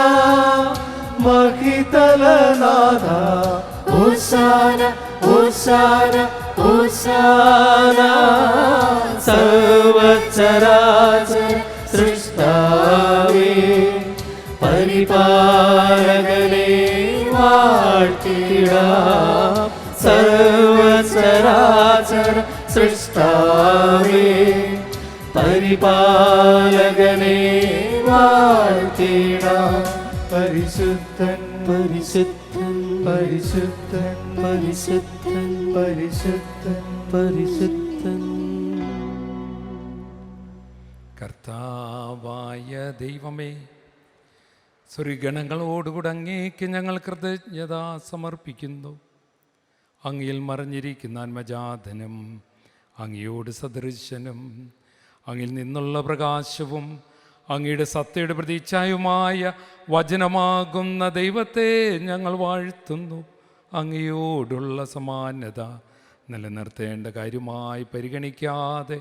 മഹിതലനാഥ ഹോശാന ഹോശാന ഹോശാന. സർവചരാചര സൃഷ്ടാവേ പരിപാലകനെ വാഴ്ത്തിടാം. സർവചരാചര സൃഷ്ടാവേ പരിപാലകനെ വാഴ്ത്തിടാം. പരിശുദ്ധൻ പരിശുദ്ധൻ പരിശുദ്ധൻ പരിശുദ്ധൻ പരിശുദ്ധൻ പരിശുദ്ധൻ. കർത്താവായ ദൈവമേ, സ്വർഗണങ്ങളോടുകൂടെ അങ്ങേക്ക് ഞങ്ങൾ കൃതജ്ഞത സമർപ്പിക്കുന്നു. അങ്ങയിൽ മറിഞ്ഞിരിക്കുന്ന ആത്മജാതനും അങ്ങയോട് സദൃശനും അങ്ങിൽ നിന്നുള്ള പ്രകാശവും അങ്ങയുടെ സത്യയുടെ പ്രതീക്ഷയുമായ വചനമാകുന്ന ദൈവത്തെ ഞങ്ങൾ വാഴ്ത്തുന്നു. അങ്ങയോടുള്ള സമാനത നിലനിർത്തേണ്ട കാര്യമായി പരിഗണിക്കാതെ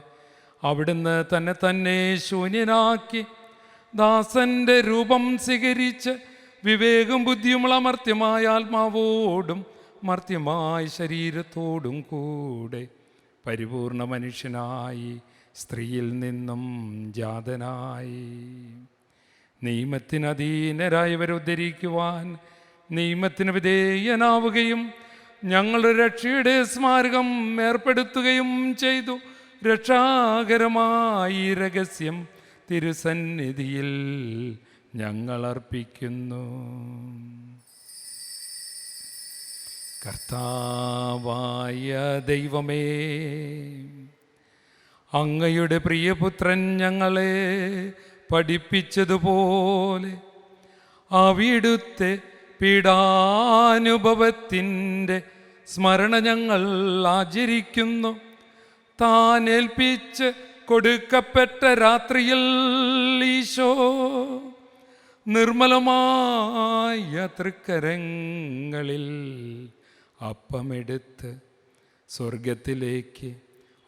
അവിടുന്ന് തന്നെ ശൂന്യനാക്കി ദാസന്റെ രൂപം സ്വീകരിച്ച് വിവേകം ബുദ്ധിയുമുള്ള മർത്യമായ ആത്മാവോടും മർത്യമായ ശരീരത്തോടും കൂടെ പരിപൂർണ മനുഷ്യനായി സ്ത്രീയിൽ നിന്നും ജാതനായി. നിയമത്തിന് അധീനരായവരെ ഉദ്ധരിക്കുവാൻ നിയമത്തിന് വിധേയനാവുകയും ഞങ്ങളുടെ രക്ഷയുടെ സ്മാരകം ഏർപ്പെടുത്തുകയും ചെയ്തു. രക്ഷാകരമായി രഹസ്യം തിരുസന്നിധിയിൽ ഞങ്ങൾ അർപ്പിക്കുന്നു. കർത്താവായ ദൈവമേ, അങ്ങയുടെ പ്രിയപുത്രൻ ഞങ്ങളെ പഠിപ്പിച്ചതുപോലെ അവിടുത്തെ പീഡാനുഭവത്തിൻ്റെ സ്മരണ ഞങ്ങൾ ആചരിക്കുന്നു. താൻ ഏൽപ്പിച്ച് കൊടുക്കപ്പെട്ട രാത്രിയിൽ ഈശോ നിർമ്മലമായ തൃക്കരങ്ങളിൽ അപ്പമെടുത്ത് സ്വർഗത്തിലേക്ക്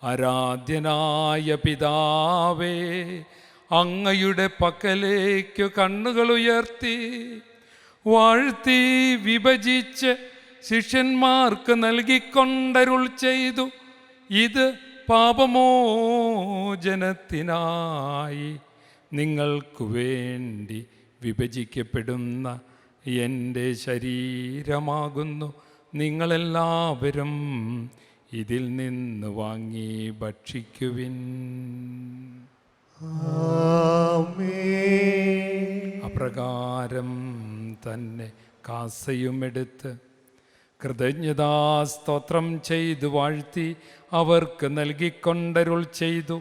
ആരാധ്യനായ പിതാവേ, അങ്ങയുടെ പക്കലേക്ക് കണ്ണുകൾ ഉയർത്തി വാഴ്ത്തി വിഭജിച്ച് ശിഷ്യന്മാർക്ക് നൽകിക്കൊണ്ടരുൾ ചെയ്തു. ഇത് പാപമോചനത്തിനായി നിങ്ങൾക്കു വേണ്ടി വിഭജിക്കപ്പെടുന്ന എൻ്റെ ശരീരമാകുന്നു. നിങ്ങളെല്ലാവരും ഇതിൽ നിന്ന് വാങ്ങി ഭക്ഷിക്കുവിൻ. അപ്രകാരം തന്നെ കാസയുമെടുത്ത് കൃതജ്ഞതാസ്തോത്രം ചെയ്തു വാഴ്ത്തി അവർക്ക് നൽകിക്കൊണ്ടരുൾ ചെയ്തു.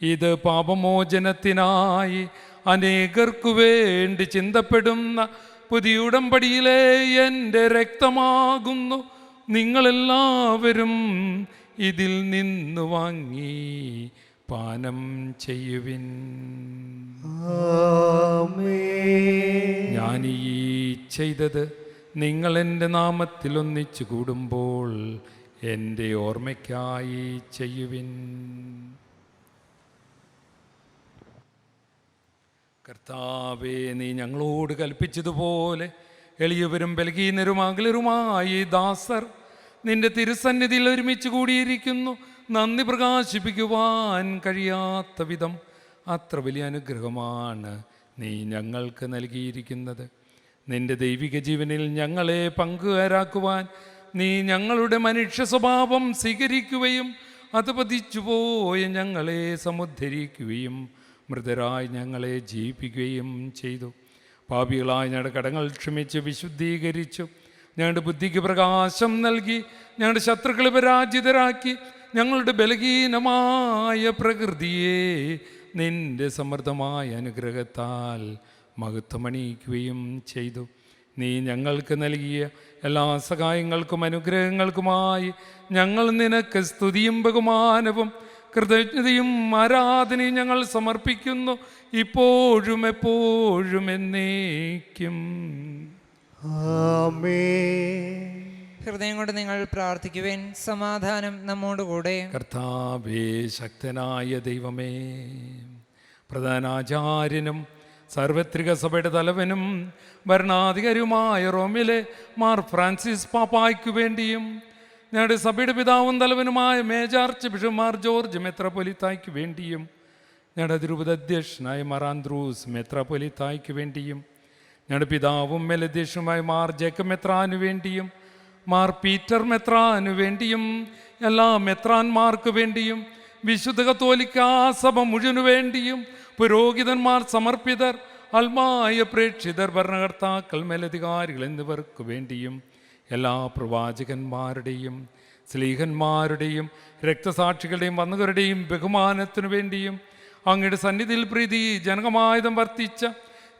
ഇത് പാപമോചനത്തിനായി അനേകർക്കു വേണ്ടി ചിന്തപ്പെടുന്ന പുതിയ ഉടമ്പടിയിലെ എൻ്റെ രക്തമാകുന്നു. നിങ്ങളെല്ലാവരും ഇതിൽ നിന്ന് വാങ്ങി പാനം ചെയ്യുവിൻ. ഞാൻ ഈ ചെയ്തത് നിങ്ങൾ എൻ്റെ നാമത്തിൽ ഒന്നിച്ചു കൂടുമ്പോൾ എൻ്റെ ഓർമ്മയ്ക്കായി ചെയ്യുവിൻ. കർത്താവേ, നീ ഞങ്ങളോട് കൽപ്പിച്ചതുപോലെ എളിയവരും ബലഹീനരും അകലരുമായി ദാസർ നിന്റെ തിരുസന്നിധിയിൽ ഒരുമിച്ച് കൂടിയിരിക്കുന്നു. നന്ദി പ്രകാശിപ്പിക്കുവാൻ കഴിയാത്ത വിധം അത്ര വലിയ അനുഗ്രഹമാണ് നീ ഞങ്ങൾക്ക് നൽകിയിരിക്കുന്നത്. നിന്റെ ദൈവിക ജീവനിൽ ഞങ്ങളെ പങ്കുകാരാക്കുവാൻ നീ ഞങ്ങളുടെ മനുഷ്യ സ്വഭാവം സ്വീകരിക്കുകയും അത് പതിച്ചുപോയ ഞങ്ങളെ സമുദ്ധരിക്കുകയും മൃതരായി ഞങ്ങളെ ജീവിപ്പിക്കുകയും ചെയ്തു. പാപികളായ ഞങ്ങളുടെ കടങ്ങൾ ക്ഷമിച്ച് വിശുദ്ധീകരിച്ചു. ഞങ്ങളുടെ ബുദ്ധിക്ക് പ്രകാശം നൽകി ഞങ്ങളുടെ ശത്രുക്കളെ പരാജിതരാക്കി ഞങ്ങളുടെ ബലഹീനമായ പ്രകൃതിയെ നിന്റെ സമൃദ്ധമായ അനുഗ്രഹത്താൽ മഹത്വമണിയിക്കുകയും ചെയ്തു. നീ ഞങ്ങൾക്ക് നൽകിയ എല്ലാ സഹായങ്ങൾക്കും അനുഗ്രഹങ്ങൾക്കുമായി ഞങ്ങൾ നിനക്ക് സ്തുതിയും ബഹുമാനവും കൃതജ്ഞതയും ആരാധനയും ഞങ്ങൾ സമർപ്പിക്കുന്നു, ഇപ്പോഴും എപ്പോഴും എന്നേക്കും. ഹൃദയം കൊണ്ട് നിങ്ങൾ പ്രാർത്ഥിക്കുവിൻ. സമാധാനം നമ്മോടുകൂടെ. കർത്താവേ, ശക്തനായ ദൈവമേ, പ്രധാനാചാര്യനും സാർവത്രിക സഭയുടെ തലവനും ഭരണാധികാരിയുമായ റോമിലെ മാർ ഫ്രാൻസിസ് പാപ്പായ്ക്കു വേണ്ടിയും ഞങ്ങളുടെ സഭയുടെ പിതാവും തലവനുമായ മേജർ ബിഷപ്പ് മാർ ജോർജ് മെത്രാപ്പൊലീത്തായ്ക്ക് വേണ്ടിയും ഞങ്ങളുടെ തിരുപതി അധ്യക്ഷനായ മാർ ആൻഡ്രൂസ് മെത്രാപ്പൊലീത്തായ്ക്ക് വേണ്ടിയും ഞങ്ങളുടെ പിതാവും മേലധ്യക്ഷനുമായ മാർ ജേക്കബ് മെത്രാനു വേണ്ടിയും മാർ പീറ്റർ മെത്രാനു വേണ്ടിയും എല്ലാ മെത്രാന്മാർക്ക് വേണ്ടിയും വിശുദ്ധ കത്തോലിക്കാ സഭ മുഴുവനു വേണ്ടിയും പുരോഹിതന്മാർ, സമർപ്പിതർ, അൽമായ പ്രേക്ഷിതർ, ഭരണകർത്താക്കൾ, മേലധികാരികൾ എന്നിവർക്ക് വേണ്ടിയും എല്ലാ പ്രവാചകന്മാരുടെയും സ്ലീഹന്മാരുടെയും രക്തസാക്ഷികളുടെയും വന്നുകരുടെയും ബഹുമാനത്തിനു വേണ്ടിയും അങ്ങയുടെ സന്നിധിയിൽ പ്രീതി ജനകമായുധം വർത്തിച്ച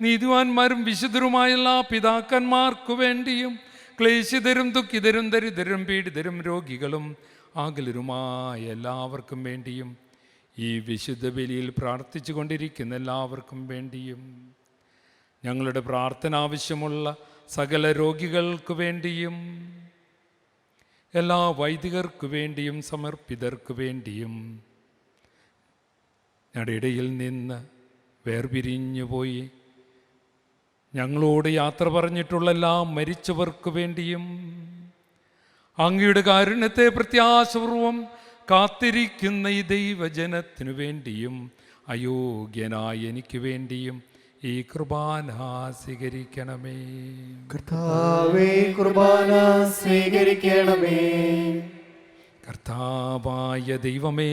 നീതിവാന്മാരും വിശുദ്ധരുമായ എല്ലാ പിതാക്കന്മാർക്കു വേണ്ടിയും ക്ലേശിതരും ദുഃഖിതരും ദരിദ്രരും പീഡിതരും രോഗികളും ആകുലരുമായ എല്ലാവർക്കും വേണ്ടിയും ഈ വിശുദ്ധ ബലിയിൽ പ്രാർത്ഥിച്ചു കൊണ്ടിരിക്കുന്ന എല്ലാവർക്കും വേണ്ടിയും ഞങ്ങളുടെ പ്രാർത്ഥന ആവശ്യമുള്ള സകല രോഗികൾക്ക് വേണ്ടിയും എല്ലാ വൈദികർക്കു വേണ്ടിയും സമർപ്പിതർക്കു വേണ്ടിയും ഞങ്ങളുടെ ഇടയിൽ നിന്ന് വേർപിരിഞ്ഞു പോയി ഞങ്ങളോട് യാത്ര പറഞ്ഞിട്ടുള്ള എല്ലാ മരിച്ചവർക്ക് വേണ്ടിയും അങ്ങയുടെ കാരുണ്യത്തെ പ്രത്യാശപൂർവം കാത്തിരിക്കുന്ന ഈ ദൈവജനത്തിനു വേണ്ടിയും അയോഗ്യനായ എനിക്ക് വേണ്ടിയും ഈ കുർബാന സ്വീകരിക്കണമേ. കർത്താവേ, കുർബാന സ്വീകരിക്കണമേ. കർത്താവായ ദൈവമേ,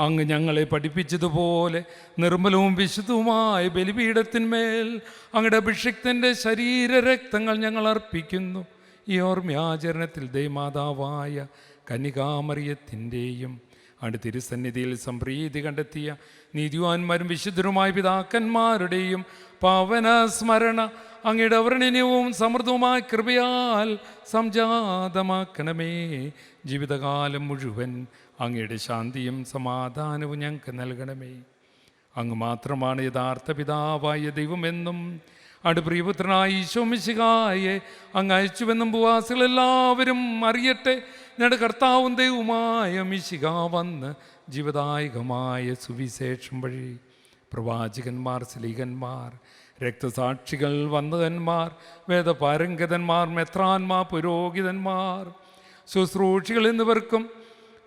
അങ്ങ് ഞങ്ങളെ പഠിപ്പിച്ചതുപോലെ നിർമ്മലവും വിശുദ്ധവുമായ ബലിപീഠത്തിന്മേൽ അങ്ങയുടെ അഭിഷിക്തൻ്റെ ശരീരരക്തങ്ങൾ ഞങ്ങൾ അർപ്പിക്കുന്നു. ഈ ഓർമ്മയാചരണത്തിൽ ദൈവമാതാവായ കന്യകാമറിയത്തിൻ്റെയും അങ്ങയുടെ തിരുസന്നിധിയിൽ സംപ്രീതി കണ്ടെത്തിയ നീതിവാന്മാരും വിശുദ്ധരുമായ പിതാക്കന്മാരുടെയും പാവന സ്മരണ അങ്ങയുടെ അവർണ്ണനീയവും സമൃദ്ധവുമായ കൃപയാൽ സംജാതമാക്കണമേ. ജീവിതകാലം മുഴുവൻ അങ്ങയുടെ ശാന്തിയും സമാധാനവും ഞങ്ങൾക്ക് നൽകണമേ. അങ്ങ് മാത്രമാണ് യഥാർത്ഥ പിതാവായ ദൈവമെന്നും പ്രിയപുത്രനായ ഈശോ മിശിഹായെ അങ്ങ് അയച്ചുവെന്നും ഭൂവാസികളെല്ലാവരും അറിയട്ടെ. ഞങ്ങളുടെ കർത്താവും ദൈവവുമായ മിശിഹ വന്ന് ജീവദായകമായ സുവിശേഷം വഴി പ്രവാചകന്മാർ, സ്ലീഹന്മാർ, രക്തസാക്ഷികൾ, വന്ദകന്മാർ, വേദപാരംഗതന്മാർ, മെത്രാന്മാർ, പുരോഹിതന്മാർ, ശുശ്രൂഷികൾ എന്നിവർക്കും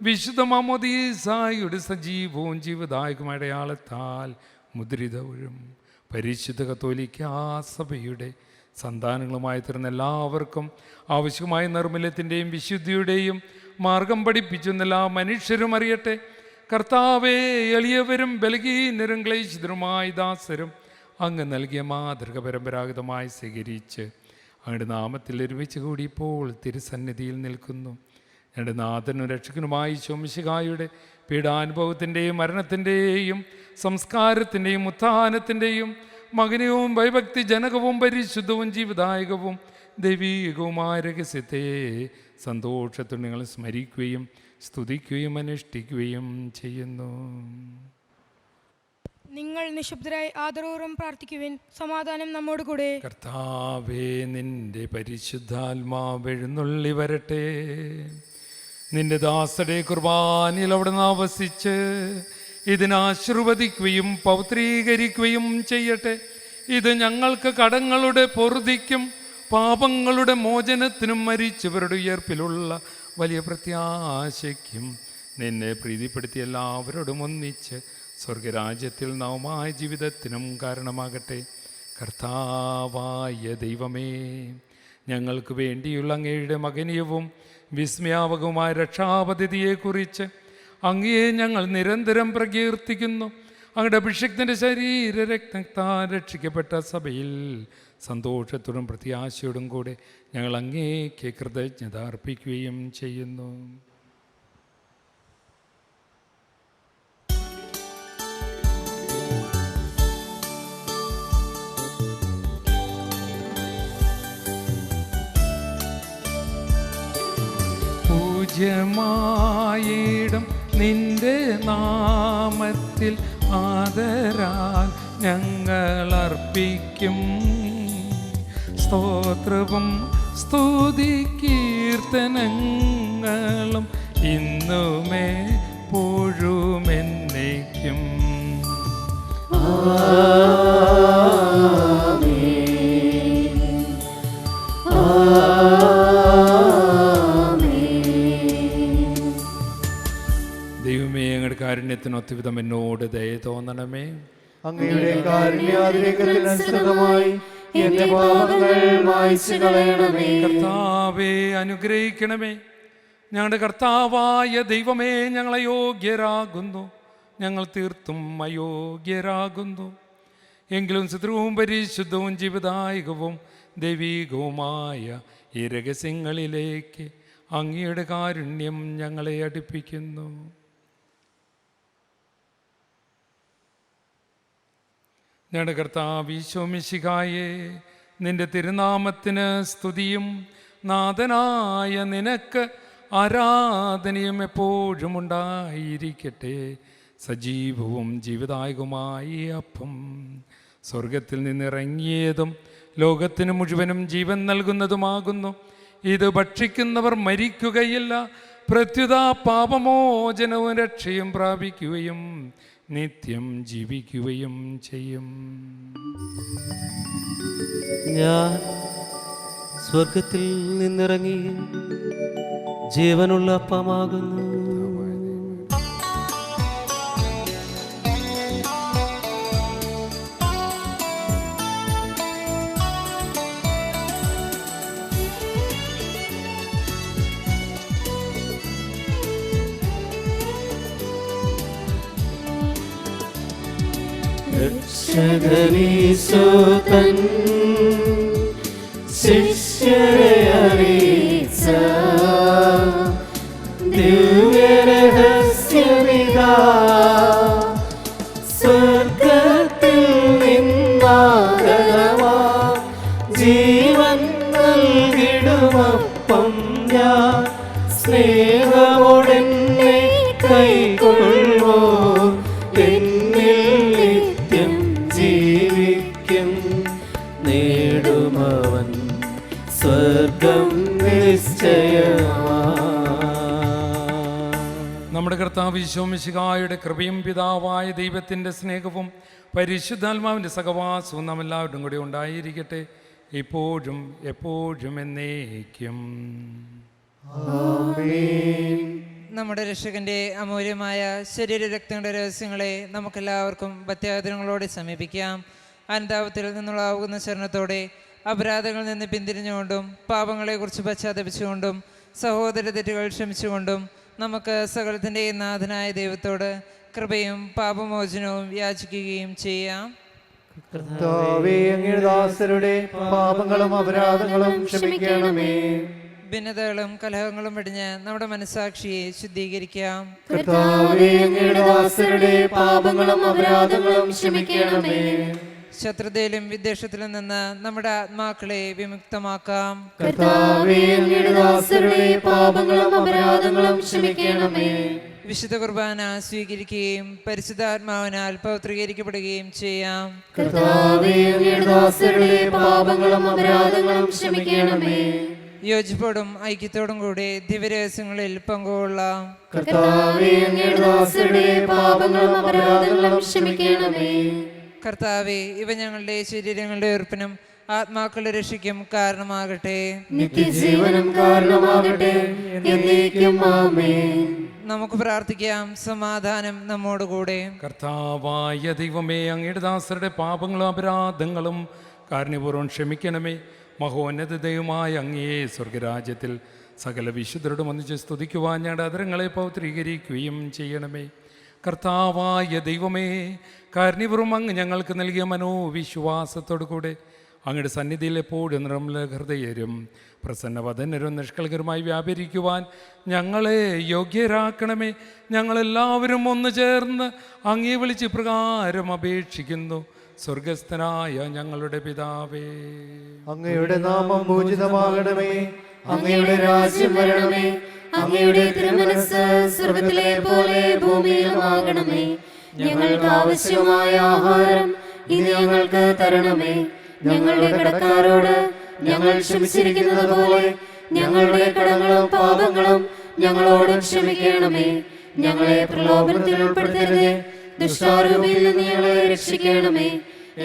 വിശുദ്ധ മാമോദീസായുടെ സജീവവും ജീവദായകമായ അടയാളത്താൽ മുദ്രിതവും പരിശുദ്ധ കത്തോലിക്കാ സഭയുടെ സന്താനങ്ങളുമായി തീർന്ന എല്ലാവർക്കും ആവശ്യമായ നിർമ്മല്യത്തിൻ്റെയും വിശുദ്ധിയുടെയും മാർഗം പഠിപ്പിച്ചെന്ന് എല്ലാ മനുഷ്യരും അറിയട്ടെ. കർത്താവേ, എളിയവരും ബലഹീനരും ക്ലേശിതരുമായ ദാസരും അങ്ങ് നൽകിയ മാതൃക പരമ്പരാഗതമായി സ്വീകരിച്ച് അങ്ങയുടെ നാമത്തിൽ ഒരുമിച്ച് കൂടി ഇപ്പോൾ തിരുസന്നിധിയിൽ നിൽക്കുന്നു. ഞങ്ങളുടെ നാഥനും രക്ഷകനുമായി ശോമിശിഹായുടെ പീഡാനുഭവത്തിൻ്റെയും മരണത്തിൻ്റെയും സംസ്കാരത്തിൻ്റെയും ഉത്ഥാനത്തിൻ്റെയും മകനവും ഭയഭക്തി ജനകവും പരിശുദ്ധവും ജീവദായകവും ദൈവീകവുമായ രഹസ്യത്തെ സന്തോഷത്തോടെ നിങ്ങൾ സ്മരിക്കുകയും സ്തുതിക്കുകയും അനുഷ്ഠിക്കുകയും ചെയ്യുന്നു. നിങ്ങൾ നിശബ്ദരായി ആദരപൂർവ്വം പ്രാർത്ഥിക്കുവിൻ. സമാധാനം നമ്മോട് കൂടെ. കർത്താവേ, നിന്റെ പരിശുദ്ധാത്മാവ് എഴുന്നള്ളി വരട്ടെ. നിന്റെ ദാസരുടെ കുർബാനയിൽ അവിടെ നിന്ന് ആവസിച്ച് ഇതിനാശീർവദിക്കുകയും പൗത്രീകരിക്കുകയും ചെയ്യട്ടെ. ഇത് ഞങ്ങൾക്ക് കടങ്ങളുടെ പൊറുതിക്കും പാപങ്ങളുടെ മോചനത്തിനും മരിച്ചവരുടെ ഉയർപ്പിലുള്ള വലിയ പ്രത്യാശയ്ക്കും നിന്നെ പ്രീതിപ്പെടുത്തി എല്ലാവരോടും ഒന്നിച്ച് സ്വർഗരാജ്യത്തിൽ നവമായ ജീവിതത്തിനും കാരണമാകട്ടെ. കർത്താവായ ദൈവമേ, ഞങ്ങൾക്ക് വേണ്ടിയുള്ള അങ്ങയുടെ മകനീയവും വിസ്മയാവകവുമായ രക്ഷാപദ്ധതിയെക്കുറിച്ച് അങ്ങയെ ഞങ്ങൾ നിരന്തരം പ്രകീർത്തിക്കുന്നു. അങ്ങയുടെ അഭിഷേകത്തിൻ്റെ ശരീരരക്തത്താൽ രക്ഷിക്കപ്പെട്ട സഭയിൽ സന്തോഷത്തോടും പ്രത്യാശയോടും കൂടെ ഞങ്ങൾ അങ്ങേക്ക് കൃതജ്ഞത അർപ്പിക്കുകയും ചെയ്യുന്നു. പൂജ്യമായിടും നിന്റെ നാമത്തിൽ ആദരാൽ ഞങ്ങൾ അർപ്പിക്കും സ്തോത്രവും സ്തുതി കീർത്തനങ്ങളും ഇന്നുമേ പോഴുമെന്നേക്കും. ദൈവമേ, ഞങ്ങളുടെ കാരുണ്യത്തിനൊത്തുവിധം എന്നോട് ദയ തോന്നണമേ. അങ്ങയുടെ കാരുണ്യാതിരേകത്തിനനുസൃതമായി എന്റെ പാപങ്ങൾ മായ്ച്ചു കളയണമേ. കർത്താവേ, അനുഗ്രഹിക്കണമേ. ഞങ്ങളുടെ കർത്താവായ ദൈവമേ, ഞങ്ങൾ അയോഗ്യരാകുന്നു, ഞങ്ങൾ തീർത്തും അയോഗ്യരാകുന്നു. എങ്കിലും സുദൃഢവും പരിശുദ്ധവും ജീവദായകവും ദൈവീകവുമായ ഈ രഹസ്യങ്ങളിലേക്ക് അങ്ങയുടെ കാരുണ്യം ഞങ്ങളെ അടുപ്പിക്കുന്നു. ഞങ്ങളുടെ കർത്താവ് ഈശോ മിശിഹായേ, നിന്റെ തിരുനാമത്തിന് സ്തുതിയും നാഥനായ നിനക്ക് ആരാധനയും എപ്പോഴും ഉണ്ടായിരിക്കട്ടെ. സജീവവും ജീവദായകവുമായി അപ്പം സ്വർഗത്തിൽ നിന്നിറങ്ങിയതും ലോകത്തിന് മുഴുവനും ജീവൻ നൽകുന്നതുമാകുന്നു. ഇത് ഭക്ഷിക്കുന്നവർ മരിക്കുകയില്ല, പ്രത്യുത പാപമോചനവും രക്ഷയും പ്രാപിക്കുകയും നിത്യം ജീവിക്കുകയും ചെയ്യും. ഞാൻ സ്വർഗത്തിൽ നിന്നിറങ്ങി ജീവനുള്ള അപ്പമാകുന്നു. രക്ഷകനീശോതൻ ശിഷ്യരെ അറിയിച്ച ദിവ്യരഹസ്യമിതാ, സ്വർഗത്തിൽ നിന്നാഗതമാ ജീവൻ നൽകിടുമപ്പം ഞാൻ, സ്നേഹമോടെന്നെ കൈക്കൊള്ളുമോ എന്നിൽ നിത്യം ജീവിക്കും, നേടുമവൻ സ്വർഗം നിശ്ചയമാ. നമ്മുടെ കർത്താവ് ഈശോ മിശിഹായുടെ കൃപയും പിതാവായ ദൈവത്തിൻ്റെ സ്നേഹവും പരിശുദ്ധാത്മാവിൻ്റെ സഹവാസവും നാം എല്ലാവരും കൂടി ഉണ്ടായിരിക്കട്ടെ, ഇപ്പോഴും എപ്പോഴും എന്നേക്കും. നമ്മുടെ രക്ഷകന്റെ അമൂല്യമായ ശരീരരക്തങ്ങളുടെ രഹസ്യങ്ങളെ നമുക്കെല്ലാവർക്കും ഭക്ത്യാദരങ്ങളോടെ സമീപിക്കാം. അനുതാപത്തിൽ നിന്നുള്ളാവുന്ന ശരണത്തോടെ അപരാധങ്ങളിൽ നിന്ന് പിന്തിരിഞ്ഞുകൊണ്ടും പാപങ്ങളെക്കുറിച്ച് പശ്ചാത്തപിച്ചുകൊണ്ടും സഹോദര തെറ്റുകൾ ക്ഷമിച്ചുകൊണ്ടും നമുക്ക് സകലത്തിൻ്റെയും നാഥനായ ദൈവത്തോട് കൃപയും പാപമോചനവും യാചിക്കുകയും ചെയ്യാം. കർത്താവേ, അങ്ങയുടെ ദാസരുടെ പാപങ്ങളും അപരാധങ്ങളും ക്ഷമിക്കണമേ. ഭിന്നതകളും കലഹങ്ങളും വെടിഞ്ഞ് നമ്മുടെ മനസ്സാക്ഷിയെ ശുദ്ധീകരിക്കാം. കർത്താവേ, അങ്ങയുടെ ദാസരുടെ പാപങ്ങളും അപരാധങ്ങളും ക്ഷമിക്കണമേ. ശത്രുതയിലും വിദ്വേഷത്തിലും നിന്ന് നമ്മുടെ ആത്മാക്കളെ വിമുക്തമാക്കാം. കർത്താവേ, അങ്ങയുടെ ദാസരുടെ പാപങ്ങളും അപരാധങ്ങളും ക്ഷമിക്കണമേ. വിശുദ്ധ കുർബാന സ്വീകരിക്കുകയും പരിശുദ്ധാത്മാവിനാൽ പവിത്രീകരിക്കപ്പെടുകയും ചെയ്യാം. കർത്താവേ, അങ്ങയുടെ ദാസരുടെ പാപങ്ങളും അപരാധങ്ങളും ക്ഷമിക്കണമേ. യോജിപ്പോടും ഐക്യത്തോടും കൂടി ദിവ്യരഹസ്യങ്ങളിൽ പങ്കുകൊള്ളാം. കർത്താവേ, അങ്ങയുടെ ദാസരുടെ പാപങ്ങളും അപരാധങ്ങളും ക്ഷമിക്കണമേ. കർത്താവേ, ഇവ ഞങ്ങളുടെ ശരീരങ്ങളുടെ ഉറപ്പിനും ആത്മാക്കളുടെ രക്ഷയ്ക്കും കാരണമാകട്ടെ. നിത്യജീവനും കാരണമാകട്ടെ. എന്നേക്കും ആമേൻ. നമുക്ക് പ്രാർത്ഥിക്കാം. സമാധാനം നമ്മോടുകൂടെ. കർത്താവായ ദൈവമേ, അങ്ങയുടെ ദാസരുടെ പാപങ്ങളും അപരാധങ്ങളും കാരുണ്യപൂർവ്വം ക്ഷമിക്കണമേ. മഹോന്നത ദൈവമായ അങ്ങയെ സ്വർഗരാജ്യത്തിൽ സകല വിശുദ്ധരോടും ഒന്നിച്ച് സ്തുതിക്കുവാൻ ഞങ്ങളുടെ അധരങ്ങളെ പൗത്രീകരിക്കുകയും ചെയ്യണമേ. കർത്താവായ ദൈവമേ, കാരുണ്യപൂർവ്വം അങ്ങ് ഞങ്ങൾക്ക് നൽകിയ മനോവിശ്വാസത്തോടു കൂടെ അങ്ങയുടെ സന്നിധിയിൽ എപ്പോഴും നിർമ്മല ഹൃദയരും പ്രസന്നവദനരും നിഷ്കളങ്കരുമായി വ്യാപരിക്കുവാൻ ഞങ്ങളെ യോഗ്യരാക്കണമേ. ഞങ്ങളെല്ലാവരും ഒന്ന് ചേർന്ന് അങ്ങേ വിളിച്ച് ഇപ്രകാരം അപേക്ഷിക്കുന്നു. സ്വർഗസ്ഥനായ ഞങ്ങളുടെ പിതാവേ, അങ്ങയുടെ നാമം പൂജിതമാകണമേ. അങ്ങയുടെ രാജ്യം വരണമേ. അങ്ങയുടെ തിരുമനസ്സ് സ്വർഗ്ഗത്തിലെ പോലെ ഭൂമിയിലുമാകണമേ. ഞങ്ങൾക്ക് ആവശ്യമായ ആഹാരം ഇന്ന് ഞങ്ങൾക്ക് തരണമേ. ഞങ്ങളുടെ കടക്കാരോട് ഞങ്ങൾ ക്ഷമിച്ചിരിക്കുന്നത് പോലെ ഞങ്ങളുടെ കടങ്ങളും പാപങ്ങളും ഞങ്ങളോട് ക്ഷമിക്കണമേ. ഞങ്ങളെ പ്രലോഭനത്തിൽ ഉൾപ്പെടുത്തരുതേ, ദുഷ്ടാരൂപിയിൽ നിന്ന് ഞങ്ങളെ രക്ഷിക്കണമേ.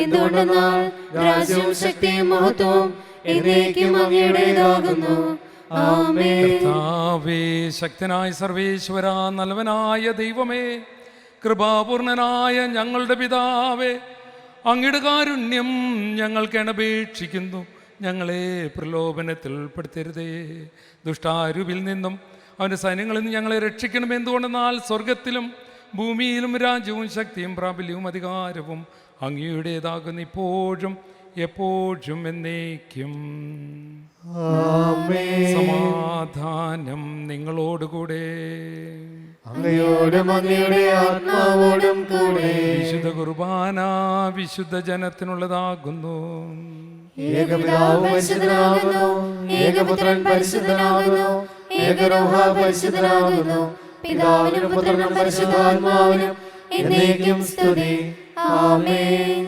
എന്തുകൊണ്ടെന്നാൽ രാജ്യവും ശക്തിയും മഹത്വവും എന്നേക്കും അങ്ങയുടേതാകുന്നു. ആമേൻ. കർത്താവേ, ശക്തനായ സർവേശ്വര, നല്ലവനായ ദൈവമേ, കൃപാപൂർണനായ ഞങ്ങളുടെ പിതാവേ, അങ്ങയുടെ കാരുണ്യം ഞങ്ങൾക്ക് അപേക്ഷിക്കുന്നു. ഞങ്ങളെ പ്രലോഭനത്തിൽ ഉൾപ്പെടുത്തരുതേ, ദുഷ്ടാരൂപിൽ നിന്നും അവൻ്റെ സൈന്യങ്ങളിൽ നിന്ന് ഞങ്ങളെ രക്ഷിക്കണം. എന്തുകൊണ്ടെന്നാൽ സ്വർഗത്തിലും ഭൂമിയിലും രാജ്യവും ശക്തിയും പ്രാബല്യവും അധികാരവും അങ്ങയുടേതാകുന്നു, ഇപ്പോഴും എപ്പോഴും എന്നേക്കും. സമാധാനം നിങ്ങളോടുകൂടെ. അങ്ങയോടും അങ്ങയുടെ ആത്മാവോടും കൂടെ. വിശുദ്ധ കുർബാന വിശുദ്ധ ജനത്തിനുള്ളതാകുന്നു. ഏകപിതാവ് പരിശുദ്ധനാകുന്നു, ഏകപുത്രൻ പരിശുദ്ധനാകുന്നു, ഏകരൂഹ പരിശുദ്ധനാകുന്നു. പിതാവിനും പുത്രനും പരിശുദ്ധാത്മാവിനും എന്നേക്കും സ്തുതി. ആമേൻ.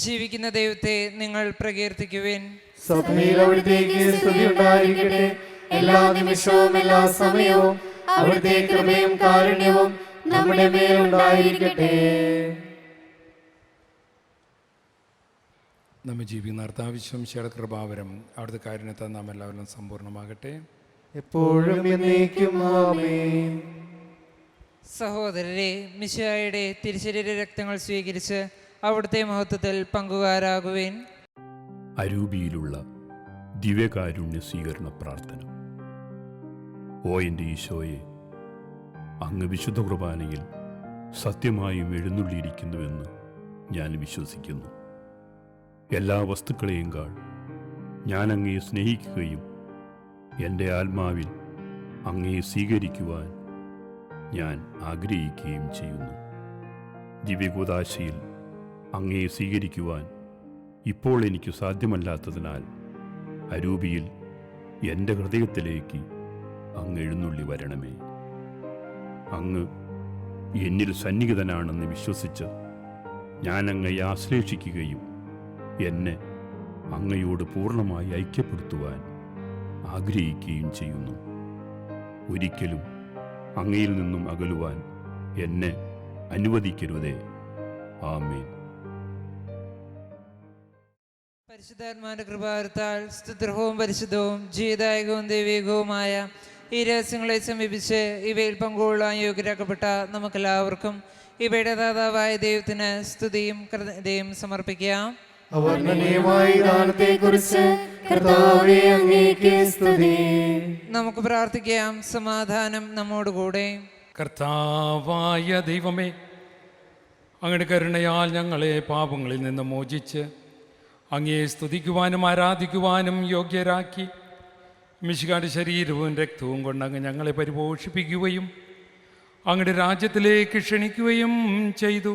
ജീവിക്കുന്ന ദൈവത്തെ നിങ്ങൾ പ്രകീർത്തിക്കുവിൻ. സഭയിൽ അവിടുത്തേക്ക് സ്തുതി ഉണ്ടായിരിക്കട്ടെ. എല്ലാ നിമിഷവും എല്ലാ സമയവും അവിടുത്തെ കൃപയും കാരുണ്യവും നമ്മുടെ മേലുണ്ടായിരിക്കട്ടെ. നമ്മെ ജീവിക്കുന്ന കർത്താവിശ്വം കൃപാവരം അവിടുത്തെ കാരുണ്യത്താൽ നാം എല്ലാവരും സമ്പൂർണ്ണമാകട്ടെ. എപ്പോഴും എന്നേക്കും ആമേൻ. സഹോദരരെ, മിശിഹായുടെ തിരുശരീര രക്തങ്ങൾ സ്വീകരിച്ച് അവിടുത്തെ മഹത്വത്തിൽ പങ്കുകാരാകുവേൻ. അരൂപിയിലുള്ള ദിവ്യകാരുണ്യ സ്വീകരണ പ്രാർത്ഥന. ഓ എൻ്റെ ഈശോയെ, അങ്ങ് വിശുദ്ധ കുർബാനയിൽ സത്യമായും എഴുന്നള്ളിയിരിക്കുന്നുവെന്ന് ഞാൻ വിശ്വസിക്കുന്നു. എല്ലാ വസ്തുക്കളെയും കാൾ ഞാൻ അങ്ങയെ സ്നേഹിക്കുകയും എൻ്റെ ആത്മാവിൽ അങ്ങയെ സ്വീകരിക്കുവാൻ ഞാൻ ആഗ്രഹിക്കുകയും ചെയ്യുന്നു. ദിവ്യകൂദാശയിൽ അങ്ങയെ സ്വീകരിക്കുവാൻ ഇപ്പോൾ എനിക്ക് സാധ്യമല്ലാത്തതിനാൽ അരൂപിയിൽ എൻ്റെ ഹൃദയത്തിലേക്ക് അങ്ങ് എഴുന്നള്ളി വരണമേ. അങ്ങ് എന്നിൽ സന്നിഹിതനാണെന്ന് വിശ്വസിച്ച് ഞാൻ അങ്ങയെ ആശ്ലേഷിക്കുകയും എന്നെ അങ്ങയോട് പൂർണ്ണമായി ഐക്യപ്പെടുത്തുവാൻ ആഗ്രഹിക്കുകയും ചെയ്യുന്നു. ഒരിക്കലും അങ്ങയിൽ നിന്നും അകലുവാൻ എന്നെ അനുവദിക്കരുതേ. ആമേൻ. പരിശുദ്ധാത്മാവിന്റെ കൃപാവരത്താൽ സ്തുത്യർഹവും പരിശുദ്ധവും ജീവദായകവും ദൈവികവുമായ ഈ രഹസ്യങ്ങളെ സമീപിച്ച് ഇവയിൽ പങ്കുകൊള്ളാൻ യോഗ്യരാക്കപ്പെട്ട നമുക്കെല്ലാവർക്കും ഇവയുടെ ദാതാവായ ദൈവത്തിന് സ്തുതിയും കൃതജ്ഞതയും സമർപ്പിക്കാം. അവർണ്ണനീയമായ ദാനത്തെക്കുറിച്ച് കർത്താവേ അങ്ങേക്ക് സ്തുതി. നമുക്ക് പ്രാർത്ഥിക്കാം. സമാധാനം നമ്മോടുകൂടെ. കർത്താവായ ദൈവമേ, അങ്ങയുടെ കരുണയാൽ ഞങ്ങളെ പാപങ്ങളിൽ നിന്ന് മോചിച്ച് അങ്ങയെ സ്തുതിക്കുവാനും ആരാധിക്കുവാനും യോഗ്യരാക്കി മിശിഹായുടെ ശരീരവും രക്തവും കൊണ്ട് അങ്ങ് ഞങ്ങളെ പരിപോഷിപ്പിക്കുകയും അങ്ങയുടെ രാജ്യത്തിലേക്ക് ക്ഷണിക്കുകയും ചെയ്തു.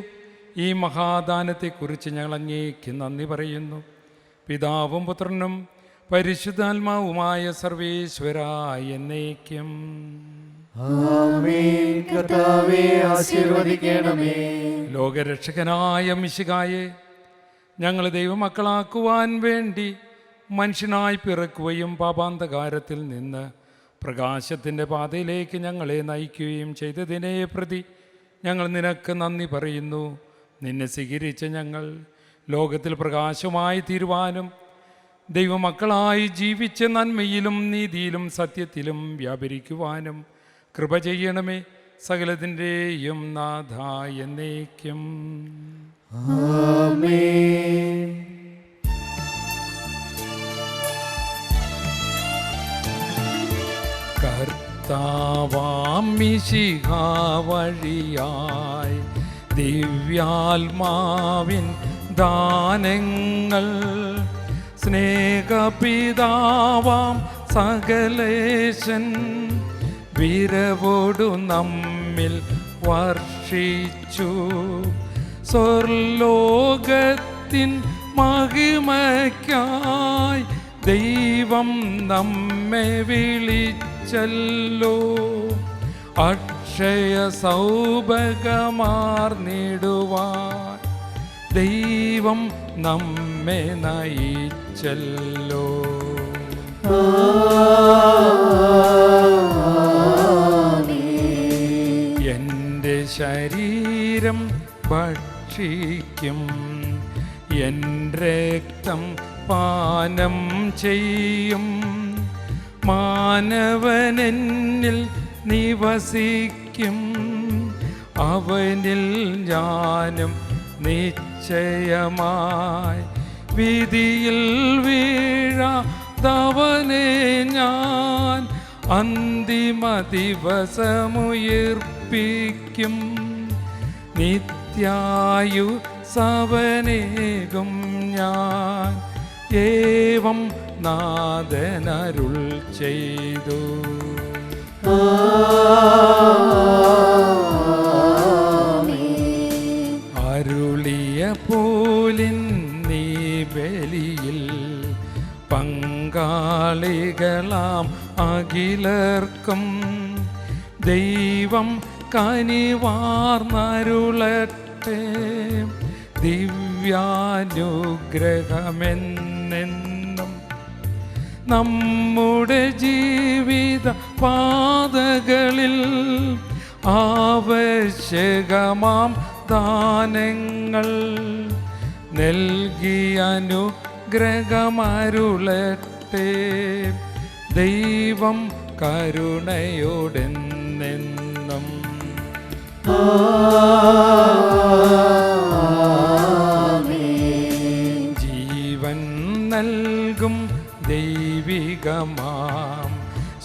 ഈ മഹാദാനത്തെക്കുറിച്ച് ഞങ്ങൾ അങ്ങേക്ക് നന്ദി പറയുന്നു. പിതാവും പുത്രനും പരിശുദ്ധാത്മാവുമായ സർവേശ്വരായ എന്നേക്കും ആമേൻ. കർത്താവേ ആശീർവദിക്കണമേ. ലോകരക്ഷകനായ മിശിഹായെ ഞങ്ങൾ ദൈവമക്കളാക്കുവാൻ വേണ്ടി മനുഷ്യനായി പിറക്കുകയും പാപാന്തകാരത്തിൽ നിന്ന് പ്രകാശത്തിൻ്റെ പാതയിലേക്ക് ഞങ്ങളെ നയിക്കുകയും ചെയ്തതിനെ പ്രതി ഞങ്ങൾ നിനക്ക് നന്ദി പറയുന്നു. നിന്നെ സ്വീകരിച്ച് ഞങ്ങൾ ലോകത്തിൽ പ്രകാശമായി തീരുവാനും ദൈവമക്കളായി ജീവിച്ച് നന്മയിലും നീതിയിലും സത്യത്തിലും വ്യാപരിക്കുവാനും കൃപ ചെയ്യണമേ. സകലത്തിൻ്റെയും നാഥ എന്നേക്കും ആമേൻ. കർത്താവാം മിശിഹാ വഴിയായി ദിവ്യാത്മാവിൻ ദാനങ്ങൾ സ്നേഹപിതാവാം സകലേശൻ വിരവോടു നമ്മിൽ വർഷിച്ചു. സ്വർലോകത്തിൻ മഹിമയ്ക്കായി ദൈവം നമ്മെ വിളിച്ചല്ലോ. അക്ഷയ സൗഭഗമാർന്നിടുവാൻ ദൈവം നമ്മെ നയിച്ചല്ലോ. എൻ്റെ ശരീരം ഭക്ഷിക്കും, എൻ രക്തം പാനം ചെയ്യും. മാനവനെന്നിൽ നിവസിക്കും, അവനിൽ ഞാനും നിശ്ചയമായി. വിധിയിൽ വീഴാതവനെ ഞാൻ അന്തിമ ദിവസമുയിർപ്പിക്കും. നിത്യായു സവനേകും ഞാൻ, ഏവം നാഥനരുൾ ചെയ്തു. അരുളിയ പോലിൻ നീ ബലിയിൽ പങ്കാളികളാം അഖിലർക്കും ദൈവം കനിവാർന്നരുളട്ടെ. ദിവ്യാനുഗ്രഹമെന്നെന്നും നമ്മുടെ ജീവിത പാതകളിൽ ആവശ്യകമാം ദാനങ്ങൾ നൽകി അനുഗ്രഹമരുളട്ടെ. ദൈവം കരുണയോടെന്നെന്നും ജീവൻ നൽകും ദൈവികമാം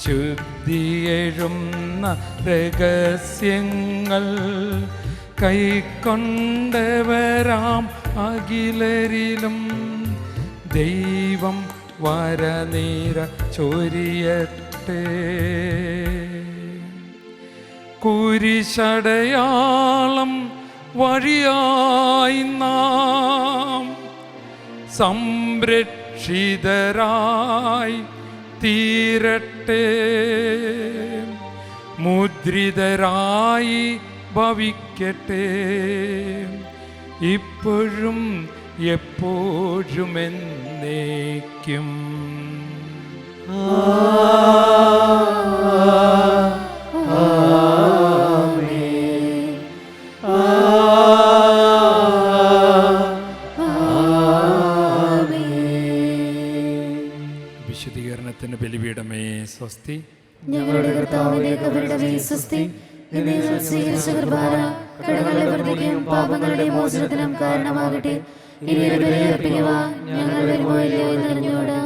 ശുദ്ധിയെഴുന്ന രഹസ്യങ്ങൾ കൈക്കൊണ്ടവരാം അഖിലരിലും ദൈവം വരനീര ചൊരിയട്ടെ. കുരിശടയാളം വഴിയായി നാം സംരക്ഷിതരായി തീരട്ടെ. മുദ്രിതരായി ഭവിക്കട്ടെ. ഇപ്പോഴും എപ്പോഴും എന്നേക്കും. വിശുദ്ധീകരണത്തിന് ബലിപീഠമേ സ്വസ്തി. ഞങ്ങളുടെ കർത്താവിന്റെ കബറിടമേ സ്വസ്തി. നിങ്ങൾ സ്വീകരിച്ച കുർബാന കടങ്ങളുടെ വർദ്ധിക്കും പാപങ്ങളുടെ മോചനത്തിനും കാരണമാകട്ടെ. ഇനി ബലിയർപ്പിക്കുവാൻ ഞങ്ങൾ വരുമോ ഇല്ലയോ എന്നറിഞ്ഞൂടാ.